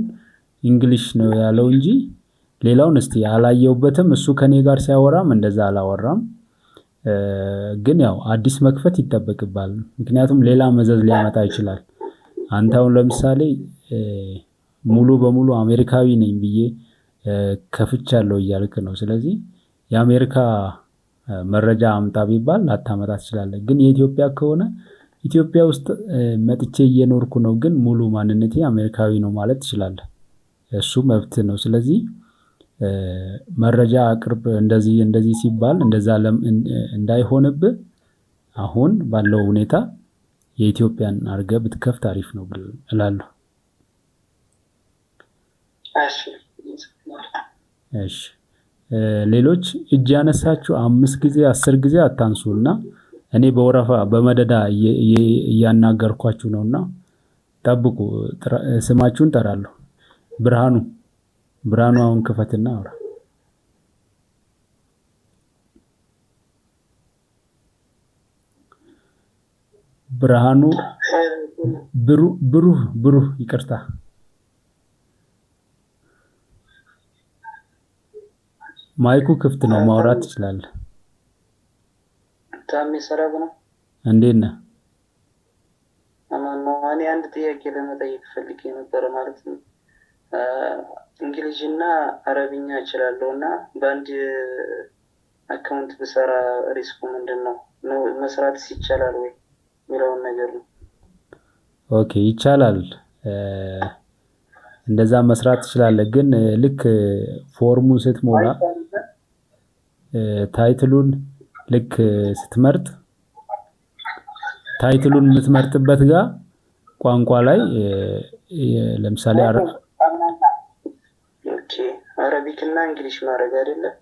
እንግሊሽ ነው ያለው እንጂ ሌላውን እስቲ አላየውበትም። እሱ ከኔ ጋር ሲያወራም እንደዛ አላወራም። ግን ያው አዲስ መክፈት ይጠበቅባል። ምክንያቱም ሌላ መዘዝ ሊያመጣ ይችላል። አንተ አሁን ለምሳሌ ሙሉ በሙሉ አሜሪካዊ ነኝ ብዬ ከፍቻለሁ እያልክ ነው። ስለዚህ የአሜሪካ መረጃ አምጣ ቢባል ላታመጣ ትችላለህ። ግን የኢትዮጵያ ከሆነ ኢትዮጵያ ውስጥ መጥቼ እየኖርኩ ነው፣ ግን ሙሉ ማንነቴ አሜሪካዊ ነው ማለት ትችላለህ። እሱ መብት ነው። ስለዚህ መረጃ አቅርብ እንደዚህ ሲባል እንደዛ እንዳይሆንብህ አሁን ባለው ሁኔታ የኢትዮጵያን አድርገህ ብትከፍት አሪፍ ነው እላለሁ። እሺ ሌሎች እጅ ያነሳችሁ 5 ጊዜ 10 ጊዜ አታንሱና እኔ በወረፋ በመደዳ እያናገርኳችሁ ነውና ጠብቁ። ስማችሁን ጠራለሁ። ብርሃኑ አሁን ክፈትና አውራ። ብርሃኑ ብሩህ ይቅርታ። ማይኩ ክፍት ነው፣ ማውራት ትችላለህ። ታሜ ሰላም ነው? እንዴት ነህ? እኔ አንድ ጥያቄ ለመጠየቅ ፈልጌ ነበረ ማለት ነው። እንግሊዝኛ አረብኛ እችላለሁ እና በአንድ አካውንት ብሰራ ሪስኩ ምንድን ነው? መስራትስ ይቻላል ወይ የሚለውን ነገር ነው። ኦኬ ይቻላል። እንደዛ መስራት ትችላለህ። ግን ልክ ፎርሙ ስትሞላ ታይትሉን ልክ ስትመርጥ ታይትሉን የምትመርጥበት ጋር ቋንቋ ላይ ለምሳሌ አረቢክ እና እንግሊሽ ማድረግ አይደለም።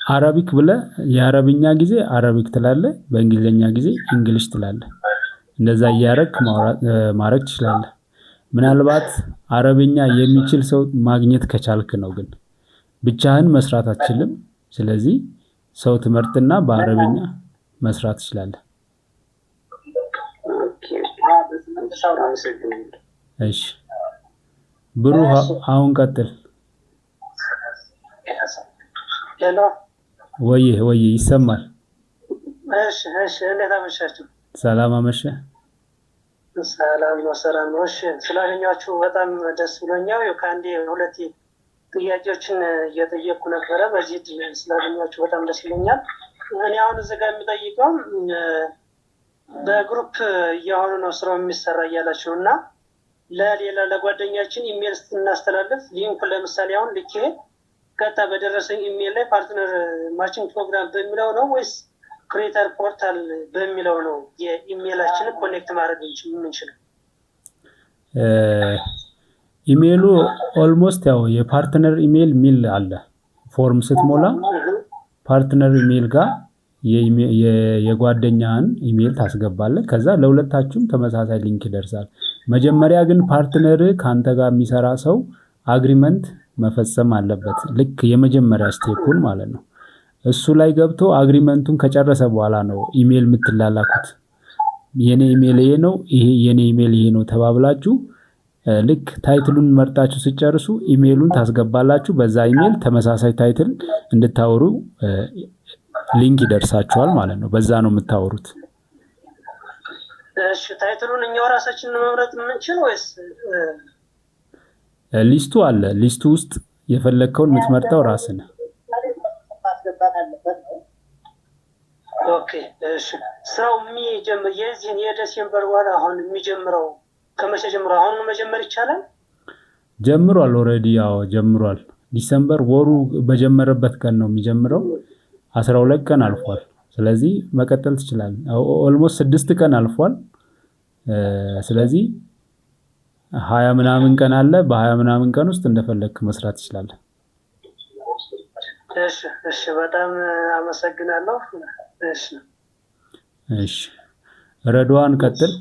አረቢክ ብለህ የአረብኛ ጊዜ አረቢክ ትላለህ፣ በእንግሊዝኛ ጊዜ እንግሊሽ ትላለህ። እንደዛ እያደረግክ ማድረግ ትችላለህ። ምናልባት አረብኛ የሚችል ሰው ማግኘት ከቻልክ ነው። ግን ብቻህን መስራት አትችልም። ስለዚህ ሰው ትመርጥና በአረብኛ መስራት ትችላለህ። እሺ ብሩህ አሁን ቀጥል። ሄሎ ወይ ይሰማል? እሺ እንዴት አመሻችሁ? ሰላም አመሸህ። ሰላም ነው። እሺ ስላገኛችሁ በጣም ደስ ብሎኛል። ከአንዴ ሁለቴ ጥያቄዎችን እየጠየቅኩ ነበረ። በዚህ ስላገኛችሁ በጣም ደስ ብሎኛል። እኔ አሁን እዚህ ጋር የምጠይቀው በግሩፕ እየሆኑ ነው ስራው የሚሰራ እያላችሁ እና ለሌላ ለጓደኛችን ኢሜል ስናስተላልፍ ሊንኩን ለምሳሌ አሁን ልኬ ቀጥታ በደረሰኝ ኢሜል ላይ ፓርትነር ማችንግ ፕሮግራም በሚለው ነው ወይስ ክሬተር ፖርታል በሚለው ነው የኢሜላችንን ኮኔክት ማድረግ የምንችለው? ኢሜሉ ኦልሞስት ያው የፓርትነር ኢሜል ሚል አለ። ፎርም ስትሞላ ፓርትነር ኢሜል ጋር የጓደኛህን ኢሜል ታስገባለህ። ከዛ ለሁለታችሁም ተመሳሳይ ሊንክ ይደርሳል። መጀመሪያ ግን ፓርትነር ካንተ ጋር የሚሰራ ሰው አግሪመንት መፈጸም አለበት። ልክ የመጀመሪያ ስቴፑን ማለት ነው። እሱ ላይ ገብቶ አግሪመንቱን ከጨረሰ በኋላ ነው ኢሜል የምትላላኩት። የኔ ኢሜል ይሄ ነው፣ ይሄ የኔ ኢሜል ይሄ ነው ተባብላችሁ ልክ ታይትሉን መርጣችሁ ሲጨርሱ ኢሜሉን ታስገባላችሁ። በዛ ኢሜል ተመሳሳይ ታይትል እንድታወሩ ሊንክ ይደርሳችኋል ማለት ነው። በዛ ነው የምታወሩት። እሺ ታይትሉን እኛው ራሳችንን መምረጥ የምንችል ወይስ ሊስቱ አለ? ሊስቱ ውስጥ የፈለግከውን የምትመርጠው ራስህ ነህ። ኦኬ እሺ። ስራው የሚጀምር የዚህን የዲሴምበር ወር አሁን የሚጀምረው ከመቼ ጀምሮ? አሁን መጀመር ይቻላል? ጀምሯል። ኦልሬዲ ያው ጀምሯል። ዲሴምበር ወሩ በጀመረበት ቀን ነው የሚጀምረው። 12 ቀን አልፏል። ስለዚህ መቀጠል ትችላለህ። ኦልሞስት 6 ቀን አልፏል። ስለዚህ 20 ምናምን ቀን አለ። በ20 ምናምን ቀን ውስጥ እንደፈለግክ መስራት ትችላለህ። እሺ እሺ፣ በጣም አመሰግናለሁ። እሺ እሺ፣ ረድዋን ቀጥል።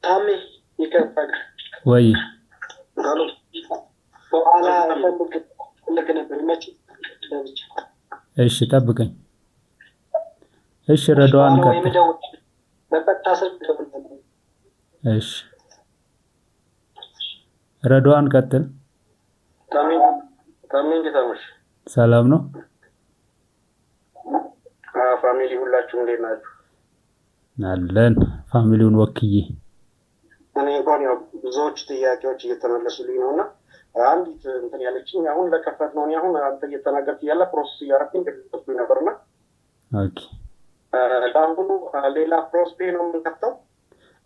ታሜ ይከፋል ወይ? በኋላ ፈልግ ነበር መቼ? እሺ ጠብቀኝ። እሺ ረድዋን ቀጥል። እሺ ረድዋን ቀጥል። ታሜ እንዴት አመሽ? ሰላም ነው? ፋሚሊ ሁላችሁ እንዴት ናችሁ? አለን። ፋሚሊውን ወክዬ እኔ እንኳን ያው ብዙዎች ጥያቄዎች እየተመለሱልኝ ነውና አንዲት እንትን ያለችኝ አሁን ለከፈት ነው። አሁን አንተ እየተናገርክ ያለ ፕሮሰስ እያደረግኝ ተከፍቶኝ ነበርና ኦኬ። ለአሁኑ ሌላ ፕሮሰስ ነው የምንከፍተው?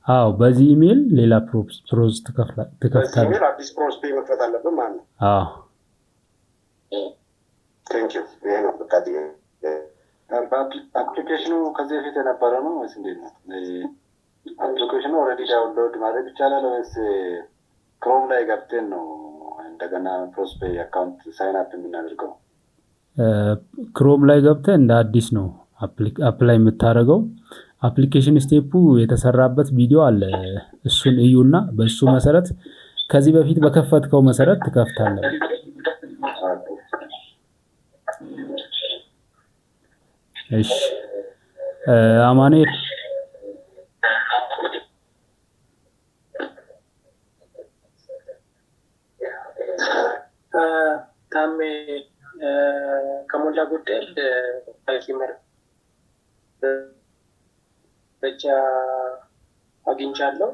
አዎ፣ በዚህ ኢሜል ሌላ ፕሮሰስ ትከፍታለህ። ኢሜል አዲስ ፕሮሰስ መክፈት አለብን ማለት ነው? አዎ። ቴንክ ዩ። ይሄ ነው በቃ። አፕሊኬሽኑ ከዚህ በፊት የነበረ ነው ወይስ እንዴት ነው? አፕሊኬሽኑ ኦልሬዲ ዳውንሎድ ማድረግ ይቻላል ወይስ ክሮም ላይ ገብተን ነው እንደገና ፕሮስፔይ አካውንት ሳይን አፕ የምናደርገው? ክሮም ላይ ገብተህ እንደ አዲስ ነው አፕላይ የምታደርገው። አፕሊኬሽን ስቴፑ የተሰራበት ቪዲዮ አለ። እሱን እዩና በእሱ መሰረት ከዚህ በፊት በከፈትከው መሰረት ትከፍታለህ። እሺ አማኑኤል ታሜ ከሞላ ጎደል ኪመር ብቻ አግኝቻለሁ።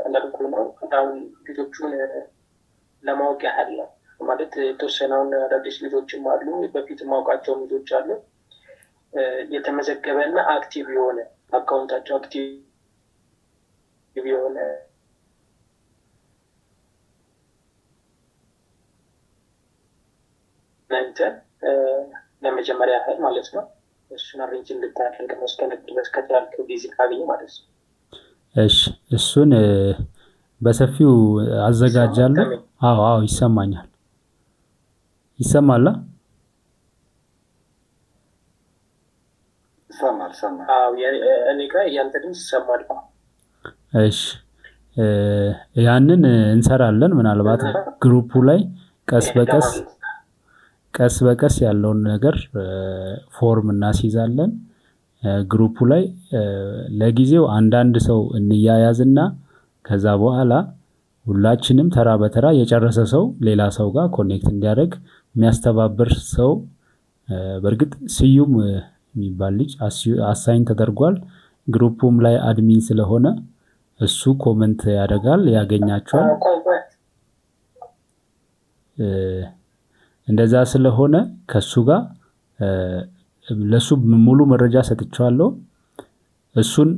እንዳልኩ ነው አሁን ልጆቹን ለማወቅ ያህል ነው ማለት የተወሰነውን አዳዲስ ልጆችም አሉ፣ በፊት ማውቃቸው ልጆች አሉ። የተመዘገበ እና አክቲቭ የሆነ አካውንታቸው አክቲቭ የሆነ እናንተን ለመጀመሪያ ያህል ማለት ነው እሱን አሬንጅ እንድታደርግ ነው እስከነድረስ ከቻልክ ጊዜ ካገኘ ማለት ነው። እሺ እሱን በሰፊው አዘጋጃለሁ። አዎ አዎ ይሰማኛል። ይሰማል? ይሰማል። አዎ እኔ ጋር ያንተ ድምፅ ይሰማል። እሺ ያንን እንሰራለን። ምናልባት ግሩፑ ላይ ቀስ በቀስ ያለውን ነገር ፎርም እናስይዛለን። ግሩፑ ላይ ለጊዜው አንዳንድ ሰው እንያያዝና ከዛ በኋላ ሁላችንም ተራ በተራ የጨረሰ ሰው ሌላ ሰው ጋር ኮኔክት እንዲያደርግ የሚያስተባብር ሰው በእርግጥ ስዩም የሚባል ልጅ አሳይን ተደርጓል። ግሩፑም ላይ አድሚን ስለሆነ እሱ ኮመንት ያደርጋል፣ ያገኛቸዋል። እንደዛ ስለሆነ ከሱ ጋር ለሱ ሙሉ መረጃ ሰጥቻለሁ። እሱን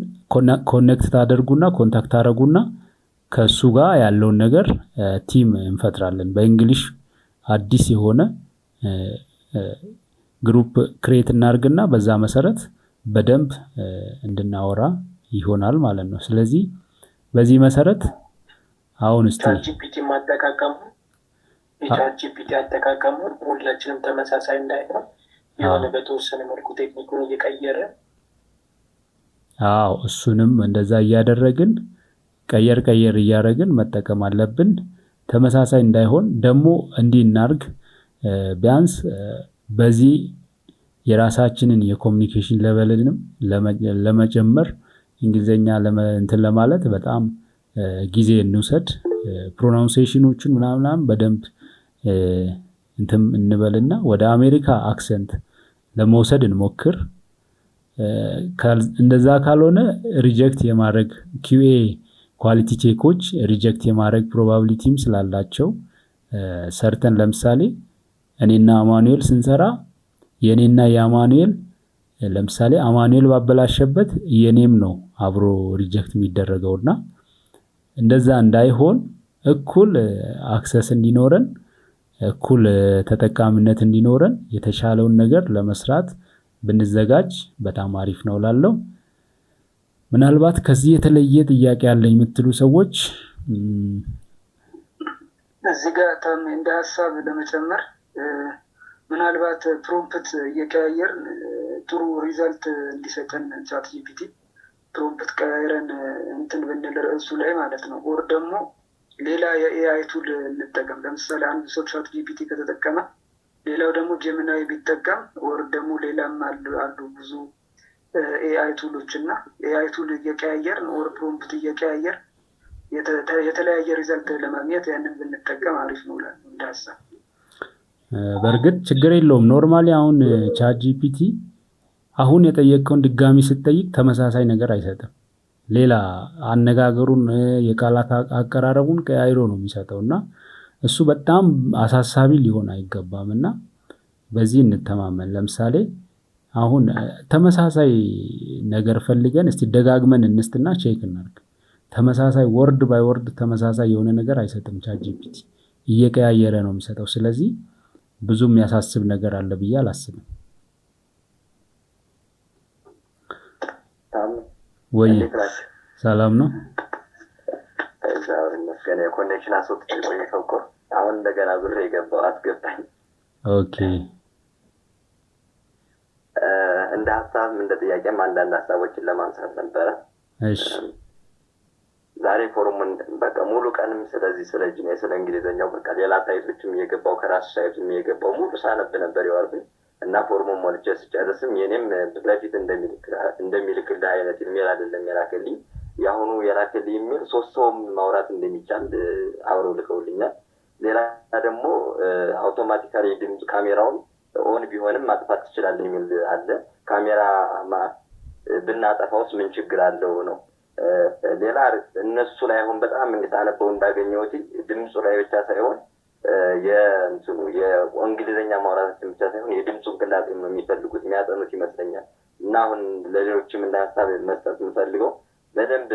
ኮኔክት ታደርጉና ኮንታክት ታደርጉና ከሱ ጋር ያለውን ነገር ቲም እንፈጥራለን። በእንግሊሽ አዲስ የሆነ ግሩፕ ክሬት እናድርግና በዛ መሰረት በደንብ እንድናወራ ይሆናል ማለት ነው። ስለዚህ በዚህ መሰረት አሁን እስቲ ቻትጂፒቲ ማጠቃቀሙ የቻትጂፒቲ አጠቃቀሙ ሁላችንም ተመሳሳይ እንዳይሆን የሆነ በተወሰነ መልኩ ቴክኒኩን እየቀየረ እሱንም እንደዛ እያደረግን ቀየር እያደረግን መጠቀም አለብን። ተመሳሳይ እንዳይሆን ደግሞ እንዲህ እናርግ። ቢያንስ በዚህ የራሳችንን የኮሚኒኬሽን ሌቨልንም ለመጨመር እንግሊዘኛ እንትን ለማለት በጣም ጊዜ እንውሰድ። ፕሮናውንሴሽኖችን ምናምን በደንብ እንትን እንበልና ወደ አሜሪካ አክሰንት ለመውሰድ እንሞክር። እንደዛ ካልሆነ ሪጀክት የማድረግ ኪዩኤ ኳሊቲ ቼኮች ሪጀክት የማድረግ ፕሮባቢሊቲም ስላላቸው ሰርተን ለምሳሌ እኔና አማኑኤል ስንሰራ የኔና የአማኑኤል ለምሳሌ አማኑኤል ባበላሸበት የኔም ነው አብሮ ሪጀክት የሚደረገውና እንደዛ እንዳይሆን እኩል አክሰስ እንዲኖረን እኩል ተጠቃሚነት እንዲኖረን የተሻለውን ነገር ለመስራት ብንዘጋጅ በጣም አሪፍ ነው እላለሁ። ምናልባት ከዚህ የተለየ ጥያቄ ያለኝ የምትሉ ሰዎች እዚህ ጋር እንደ ሀሳብ ለመጨመር ምናልባት ፕሮምፕት እየቀያየር ጥሩ ሪዛልት እንዲሰጠን ቻትጂፒቲ ፕሮምፕት ቀያይረን እንትን ብንል ርዕሱ ላይ ማለት ነው። ኦር ደግሞ ሌላ የኤአይ ቱል እንጠቀም። ለምሳሌ አንድ ሰው ቻትጂፒቲ ከተጠቀመ ሌላው ደግሞ ጀሚናይ ቢጠቀም ኦር ደግሞ ሌላም አሉ ብዙ ኤአይ ቱሎች እና ኤአይ ቱል እየቀያየር ኦር ፕሮምፕት እየቀያየር የተለያየ ሪዛልት ለማግኘት ያንን ብንጠቀም አሪፍ ነው እላለሁ እንደ ሀሳብ። በእርግጥ ችግር የለውም። ኖርማሊ አሁን ቻትጂፒቲ አሁን የጠየቀውን ድጋሚ ስትጠይቅ ተመሳሳይ ነገር አይሰጥም። ሌላ አነጋገሩን የቃላት አቀራረቡን ቀያይሮ ነው የሚሰጠው እና እሱ በጣም አሳሳቢ ሊሆን አይገባም እና በዚህ እንተማመን። ለምሳሌ አሁን ተመሳሳይ ነገር ፈልገን እስቲ ደጋግመን እንስትና ቼክ እናድርግ። ተመሳሳይ ወርድ ባይ ወርድ ተመሳሳይ የሆነ ነገር አይሰጥም ቻትጂፒቲ፣ እየቀያየረ ነው የሚሰጠው። ስለዚህ ብዙ የሚያሳስብ ነገር አለ ብዬ አላስብም። ወይ ሰላም ነው? እግዚአብሔር ይመስገን። የኮኔክሽን አስወጥቼ ቆየሁ እኮ አሁን እንደገና ዙሬ የገባው አስገባኝ። ኦኬ። እንደ ሀሳብም እንደ ጥያቄም አንዳንድ ሀሳቦችን ለማንሳት ነበረ። እሺ። ዛሬ ፎርሙን በቃ ሙሉ ቀንም ስለዚህ ስለ ጂኒያ ስለ እንግሊዘኛው በቃ ሌላ ሳይቶችም እየገባው ከራሱ ሳይቱም እየገባው ሙሉ ሳነብ ነበር የዋልኩኝ እና ፎርሙን ሞልቼ ስጨርስም የኔም በፊት እንደሚልክልህ አይነት ኢሜል አይደለም የላከልኝ። የአሁኑ የላከልኝ ኢሜል 3 ሰውም ማውራት እንደሚቻል አብረው ልከውልኛል። ሌላ ደግሞ አውቶማቲካሊ ድምፅ ካሜራውን ኦን ቢሆንም ማጥፋት ትችላለህ የሚል አለ። ካሜራ ብናጠፋውስ ምን ችግር አለው ነው። ሌላ እነሱ ላይ አሁን በጣም እንግታነበው እንዳገኘሁት ድምፁ ላይ ብቻ ሳይሆን የእንግሊዘኛ ማውራታችን ብቻ ሳይሆን የድምፁን ቅላጤ ነው የሚፈልጉት የሚያጠኑት ይመስለኛል። እና አሁን ለሌሎችም እንደ ሀሳብ መስጠት የምፈልገው በደንብ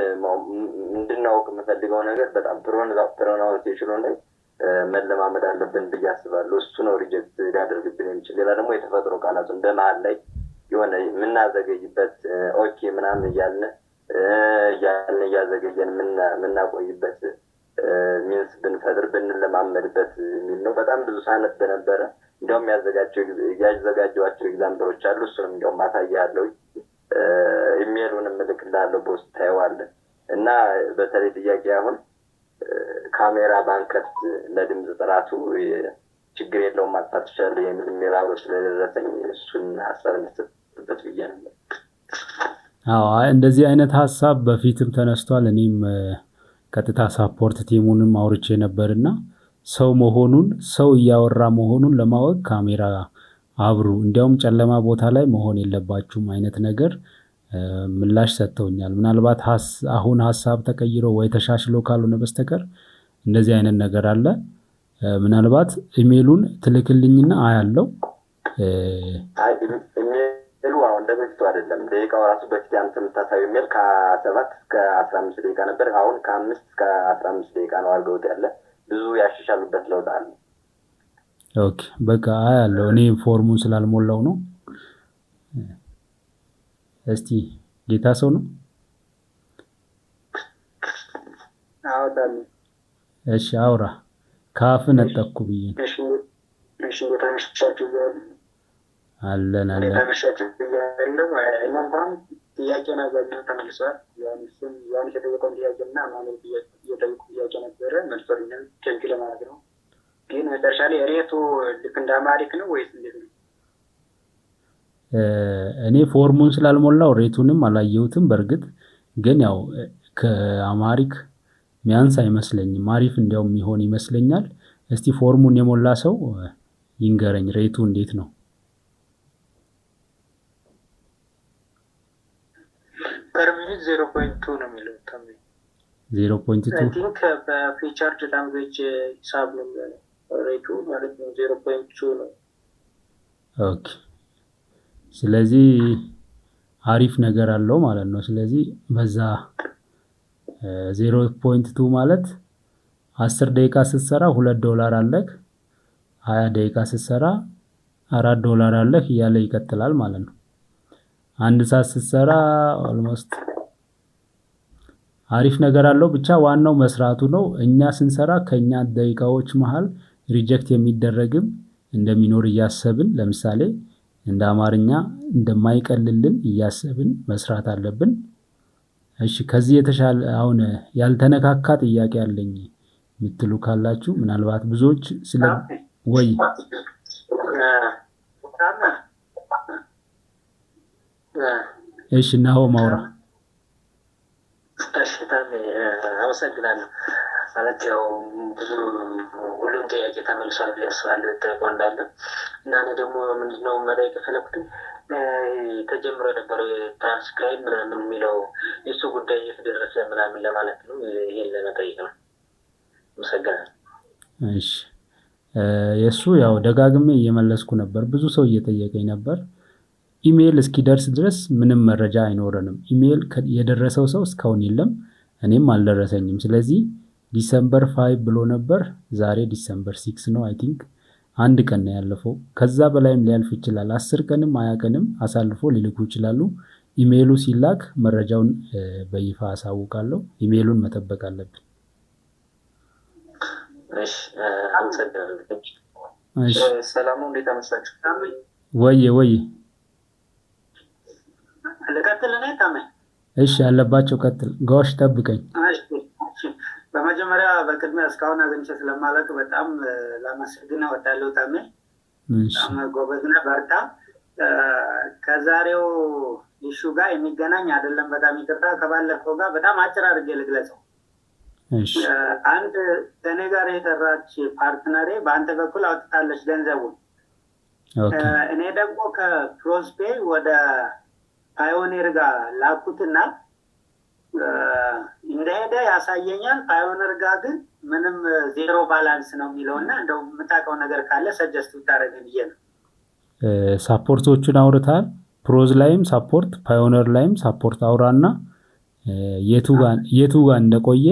እንድናውቅ የምፈልገው ነገር በጣም ፕሮናውንሴሽኑ ላይ መለማመድ አለብን ብዬ አስባለሁ። እሱ ነው ሪጀክት ሊያደርግብን የሚችል። ሌላ ደግሞ የተፈጥሮ ቃላቱን በመሀል ላይ የሆነ የምናዘገይበት ኦኬ ምናምን እያልን እያዘገየን የምናቆይበት ሚንስ ብንፈጥር ብንለማመድበት የሚል ነው። በጣም ብዙ ሳነት ነበረ። እንዲያውም ያዘጋጀኋቸው ኤግዛምፕሎች አሉ። እሱንም እንዲያውም ማሳያለሁ። ኢሜሉንም እልክልሃለሁ፣ በውስጥ ታየዋለህ። እና በተለይ ጥያቄ አሁን ካሜራ ባንከፍት ለድምፅ ጥራቱ ችግር የለውም ማጥፋት ትችላለህ የሚል ኢሜል አብሮ ስለደረሰኝ እሱን ሀሳብ እንድትሰጥበት ብዬ ነበር። እንደዚህ አይነት ሀሳብ በፊትም ተነስቷል። እኔም ቀጥታ ሳፖርት ቲሙንም አውርቼ ነበርና ሰው እያወራ መሆኑን ለማወቅ ካሜራ አብሩ፣ እንዲያውም ጨለማ ቦታ ላይ መሆን የለባችሁም አይነት ነገር ምላሽ ሰጥተውኛል። ምናልባት አሁን ሀሳብ ተቀይሮ ወይ ተሻሽሎ ካልሆነ በስተቀር እንደዚህ አይነት ነገር አለ። ምናልባት ኢሜሉን ትልክልኝና አያለው። ኢሜሉ አሁን እንደበፊቱ አይደለም። ደቂቃው ራሱ በፊት አንተ የምታሳየው ኢሜል ከ7 እስከ 15 ደቂቃ ነበር። አሁን ከ5 እስከ 15 ደቂቃ ነው አድርገውት ያለ። ብዙ ያሻሻሉበት ለውጥ አለ። ኦኬ በቃ አያለው። እኔ ፎርሙን ስላልሞላው ነው። እስቲ ጌታ ሰው ነው። አወጣለሁ። እሺ አውራ ካፍ ነጠቅኩ ብዬ ነው። እሺ በተመሻችሁ አለን በተመሻችሁ ያለው እንኳን ጥያቄ ነገር ተመልሷል። ያን የተጠየቀውን ጥያቄ እና ማለት የጠየቁ ጥያቄ ነበረ መልሶልኛል። ቴንክ ለማለት ነው። ግን መጨረሻ ላይ ሬቱ ልክ እንደ አማሪክ ነው ወይስ እንዴት ነው? እኔ ፎርሙን ስላልሞላው ሬቱንም አላየሁትም። በእርግጥ ግን ያው ከአማሪክ ሚያንስ አይመስለኝም። አሪፍ እንዲያው የሚሆን ይመስለኛል። እስቲ ፎርሙን የሞላ ሰው ይንገረኝ ሬቱ እንዴት ነው? ፐር ሚኒት 0.2 ነው የሚለው ታሚ 0.2 አይ ቲንክ በፊቸርድ ላንጉዌጅ ሂሳብ ነው የሚለው ሬቱ ማለት ነው 0.2 ነው። ኦኬ ስለዚህ አሪፍ ነገር አለው ማለት ነው። ስለዚህ በዛ 0.2 ማለት 10 ደቂቃ ስትሰራ $2 አለክ፣ 20 ደቂቃ ስትሰራ $4 አለክ እያለ ይቀጥላል ማለት ነው። አንድ ሰዓት ስትሰራ ኦልሞስት አሪፍ ነገር አለው። ብቻ ዋናው መስራቱ ነው። እኛ ስንሰራ ከኛ ደቂቃዎች መሃል ሪጀክት የሚደረግም እንደሚኖር እያሰብን ለምሳሌ እንደ አማርኛ እንደማይቀልልን እያሰብን መስራት አለብን። እሺ ከዚህ የተሻለ አሁን ያልተነካካ ጥያቄ አለኝ የምትሉ ካላችሁ ምናልባት ብዙዎች ስለ ወይ እሺ ነው ማውራ እሺ ታሜ አመሰግናለሁ። ማለት ያው ብዙ ሁሉም ጥያቄ ተመልሷል ብዬ አስባለሁ ተቆንዳለ እና እኔ ደግሞ ምንድነው መጠየቅ የፈለኩት ተጀምሮ የነበረው ትራንስክራይብ ምናምን የሚለው የሱ ጉዳይ የተደረሰ ምናምን ለማለት ነው። ይሄን ለመጠየቅ ነው። አመሰግናለሁ። እሺ የሱ ያው ደጋግሜ እየመለስኩ ነበር። ብዙ ሰው እየጠየቀኝ ነበር። ኢሜል እስኪደርስ ድረስ ምንም መረጃ አይኖረንም። ኢሜል የደረሰው ሰው እስካሁን የለም፣ እኔም አልደረሰኝም። ስለዚህ ዲሰምበር 5 ብሎ ነበር። ዛሬ ዲሰምበር 6 ነው። አይ ቲንክ አንድ ቀን ነው ያለፈው። ከዛ በላይም ሊያልፍ ይችላል። 10 ቀንም 20 ቀንም አሳልፎ ሊልኩ ይችላሉ። ኢሜሉ ሲላክ መረጃውን በይፋ አሳውቃለሁ። ኢሜሉን መጠበቅ አለብን። እሺ አመሰግናለሁ። እሺ ሰላም እንዴት አመሳችሁ? ወይ ልቀጥል ነው ታሜ? እሺ ያለባቸው ቀጥል። ጋሽ ጠብቀኝ። እሺ በመጀመሪያ በቅድሚያ እስካሁን አግኝቼ ስለማላውቅ በጣም ላመሰግን እወዳለሁ ታሜ። እሺ ጎበዝና በርታ። ከዛሬው ኢሹ ጋር የሚገናኝ አይደለም። በጣም ይቅርታ። ከባለፈው ጋር በጣም አጭር አድርጌ ልግለጸው። እሺ አንድ ከኔ ጋር የሰራች ፓርትነሬ በአንተ በኩል አውጥታለች ገንዘቡን። ኦኬ እኔ ደግሞ ከፕሮስፔ ወደ ፓዮኒር ጋር ላኩትና እንደሄደ ያሳየኛል። ፓዮኒር ጋር ግን ምንም ዜሮ ባላንስ ነው የሚለውና እንደው የምታውቀው ነገር ካለ ሰጀስት ብታደርገኝ ብዬ ነው። ሳፖርቶቹን አውርታል። ፕሮዝ ላይም ሳፖርት፣ ፓዮኒር ላይም ሳፖርት አውራና የቱ ጋር እንደቆየ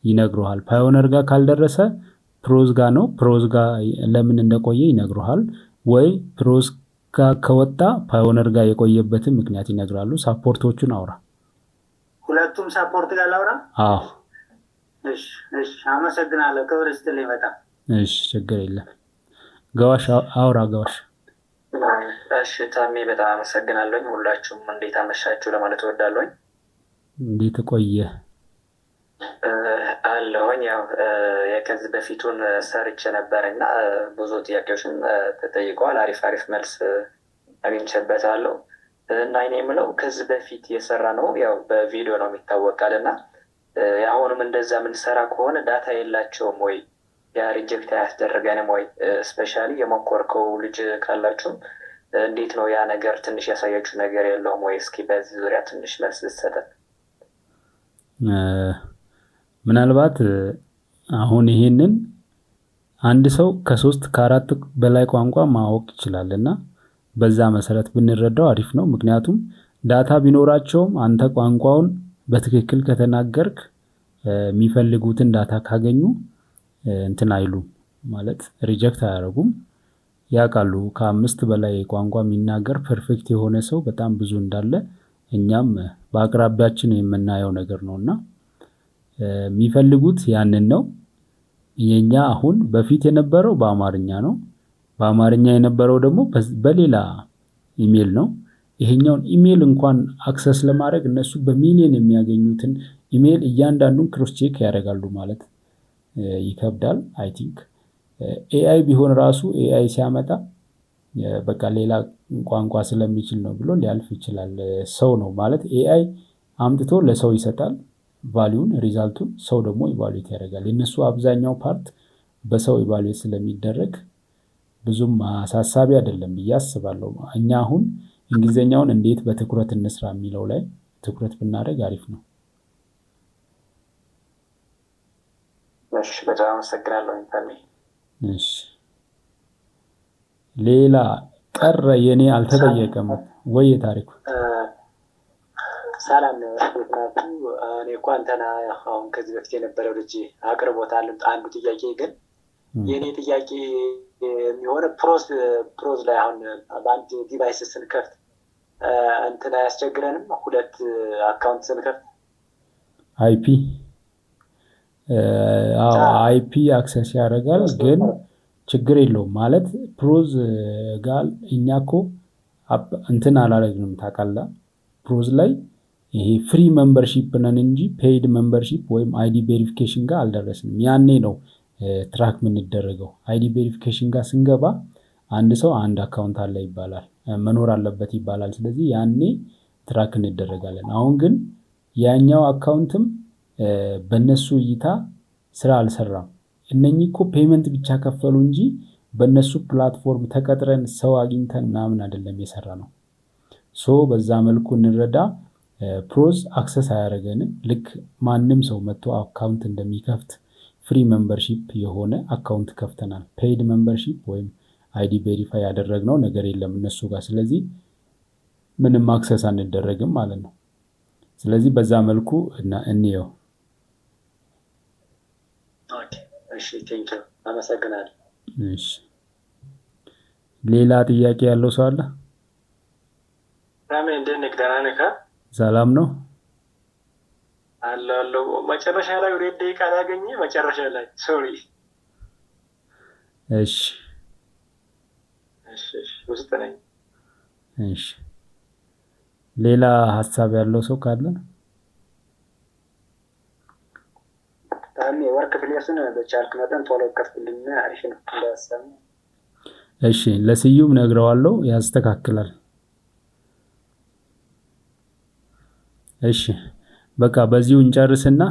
ይነግሩሃል። ፓዮኒር ጋር ካልደረሰ ፕሮዝ ጋር ነው። ፕሮዝ ጋር ለምን እንደቆየ ይነግሩሃል። ወይ ፕሮዝ ጋር ከወጣ ፓዮኒር ጋር የቆየበትን ምክንያት ይነግራሉ። ሳፖርቶቹን አውራ። ሁለቱም ሳፖርት ጋር ላውራ? አዎ። እሺ አመሰግናለሁ። ክብር ይስጥልኝ በጣም። እሺ ችግር የለም። ጋዋሽ አውራ ጋዋሽ። እሺ ታሜ በጣም አመሰግናለሁ። ሁላችሁም እንዴት አመሻችሁ ለማለት እወዳለሁ። እንዴት ቆየ? አለሁኝ። ያው የከዚህ በፊቱን ሰርቼ ነበርና ብዙ ጥያቄዎችን ተጠይቀዋል። አሪፍ መልስ አግኝቼበታለሁ። እና እኔ የምለው ከዚህ በፊት የሰራ ነው ያው በቪዲዮ ነው የሚታወቃል እና አሁንም እንደዛ የምንሰራ ከሆነ ዳታ የላቸውም ወይ? ያ ሪጀክት አያስደርገንም ወይ? ስፔሻሊ የሞከርከው ልጅ ካላችሁም እንዴት ነው ያ ነገር? ትንሽ ያሳያችሁ ነገር የለውም ወይ? እስኪ በዚህ ዙሪያ ትንሽ መልስ ልትሰጠን። ምናልባት አሁን ይሄንን አንድ ሰው ከ3 ከ4 በላይ ቋንቋ ማወቅ ይችላል እና በዛ መሰረት ብንረዳው አሪፍ ነው። ምክንያቱም ዳታ ቢኖራቸውም አንተ ቋንቋውን በትክክል ከተናገርክ የሚፈልጉትን ዳታ ካገኙ እንትን አይሉም ማለት ሪጀክት አያደርጉም። ያውቃሉ ከ5 በላይ ቋንቋ የሚናገር ፐርፌክት የሆነ ሰው በጣም ብዙ እንዳለ እኛም በአቅራቢያችን የምናየው ነገር ነውና የሚፈልጉት ያንን ነው። የኛ አሁን በፊት የነበረው በአማርኛ ነው። በአማርኛ የነበረው ደግሞ በሌላ ኢሜል ነው። ይሄኛውን ኢሜል እንኳን አክሰስ ለማድረግ እነሱ በሚሊዮን የሚያገኙትን ኢሜል እያንዳንዱን ክሮስ ቼክ ያደርጋሉ ማለት ይከብዳል። አይ ቲንክ ኤአይ ቢሆን ራሱ ኤአይ ሲያመጣ በቃ ሌላ ቋንቋ ስለሚችል ነው ብሎ ሊያልፍ ይችላል። ሰው ነው ማለት ኤአይ አምጥቶ ለሰው ይሰጣል ቫልዩን ሪዛልቱን፣ ሰው ደግሞ ኢቫሉዌት ያደርጋል። የነሱ አብዛኛው ፓርት በሰው ኢቫሉዌት ስለሚደረግ ብዙም አሳሳቢ አይደለም ብዬ አስባለሁ። እኛ አሁን እንግሊዘኛውን እንዴት በትኩረት እንስራ የሚለው ላይ ትኩረት ብናደርግ አሪፍ ነው። እሺ፣ በጣም አመሰግናለሁ ኢንተርኔ። እሺ፣ ሌላ ቀረ የኔ አልተጠየቀም ወይ ታሪኩ? ሰላም ነው። እኔ እኮ አንተና አሁን ከዚህ በፊት የነበረው ልጅ አቅርቦታል አንዱ ጥያቄ፣ ግን የእኔ ጥያቄ የሚሆነ ፕሮዝ ላይ አሁን በአንድ ዲቫይስ ስንከፍት እንትን አያስቸግረንም? ሁለት አካውንት ስንከፍት አይፒ አክሰስ ያደርጋል፣ ግን ችግር የለውም ማለት ፕሮዝ ጋር እኛ እኮ እንትን አላደረግንም ታውቃለህ። ፕሮዝ ላይ ይሄ ፍሪ ሜምበርሺፕ ነን እንጂ ፔይድ ሜምበርሺፕ ወይም አይዲ ቬሪፊኬሽን ጋር አልደረስንም። ያኔ ነው ትራክ የምንደረገው። አይዲ ቬሪፊኬሽን ጋር ስንገባ አንድ ሰው አንድ አካውንት አለ ይባላል፣ መኖር አለበት ይባላል። ስለዚህ ያኔ ትራክ እንደረጋለን። አሁን ግን ያኛው አካውንትም በእነሱ እይታ ስራ አልሰራም። እነኚህ እኮ ፔመንት ብቻ ከፈሉ እንጂ በእነሱ ፕላትፎርም ተቀጥረን ሰው አግኝተን ምናምን አይደለም የሰራ ነው። ሶ በዛ መልኩ እንረዳ። ፕሮዝ አክሰስ አያደርገንም። ልክ ማንም ሰው መጥቶ አካውንት እንደሚከፍት ፍሪ ሜምበርሺፕ የሆነ አካውንት ከፍተናል። ፔይድ ሜምበርሺፕ ወይም አይዲ ቬሪፋይ ያደረግነው ነገር የለም እነሱ ጋር። ስለዚህ ምንም አክሰስ አንደረግም ማለት ነው። ስለዚህ በዛ መልኩ እንየው። እሺ፣ ቴንኪው፣ አመሰግናለሁ። እሺ፣ ሌላ ጥያቄ ያለው ሰው አለ? ራሜ እንዴት ነህ? ደህና ነህ? ሰላም ነው አለው። መጨረሻ ላይ ወደ ደቂቃ ላገኘ መጨረሻ ላይ ሶሪ። እሺ ውስጥ ነኝ። እሺ፣ ሌላ ሀሳብ ያለው ሰው ካለ? ወርክ ፕሌስን በቻልክ መጠን ቶሎ ከፍትልኝ፣ አሪፍ ነው እንዳሰሙ። እሺ፣ ለስዩም ነግረዋለሁ፣ ያስተካክላል። እሺ፣ በቃ በዚሁ እንጨርስና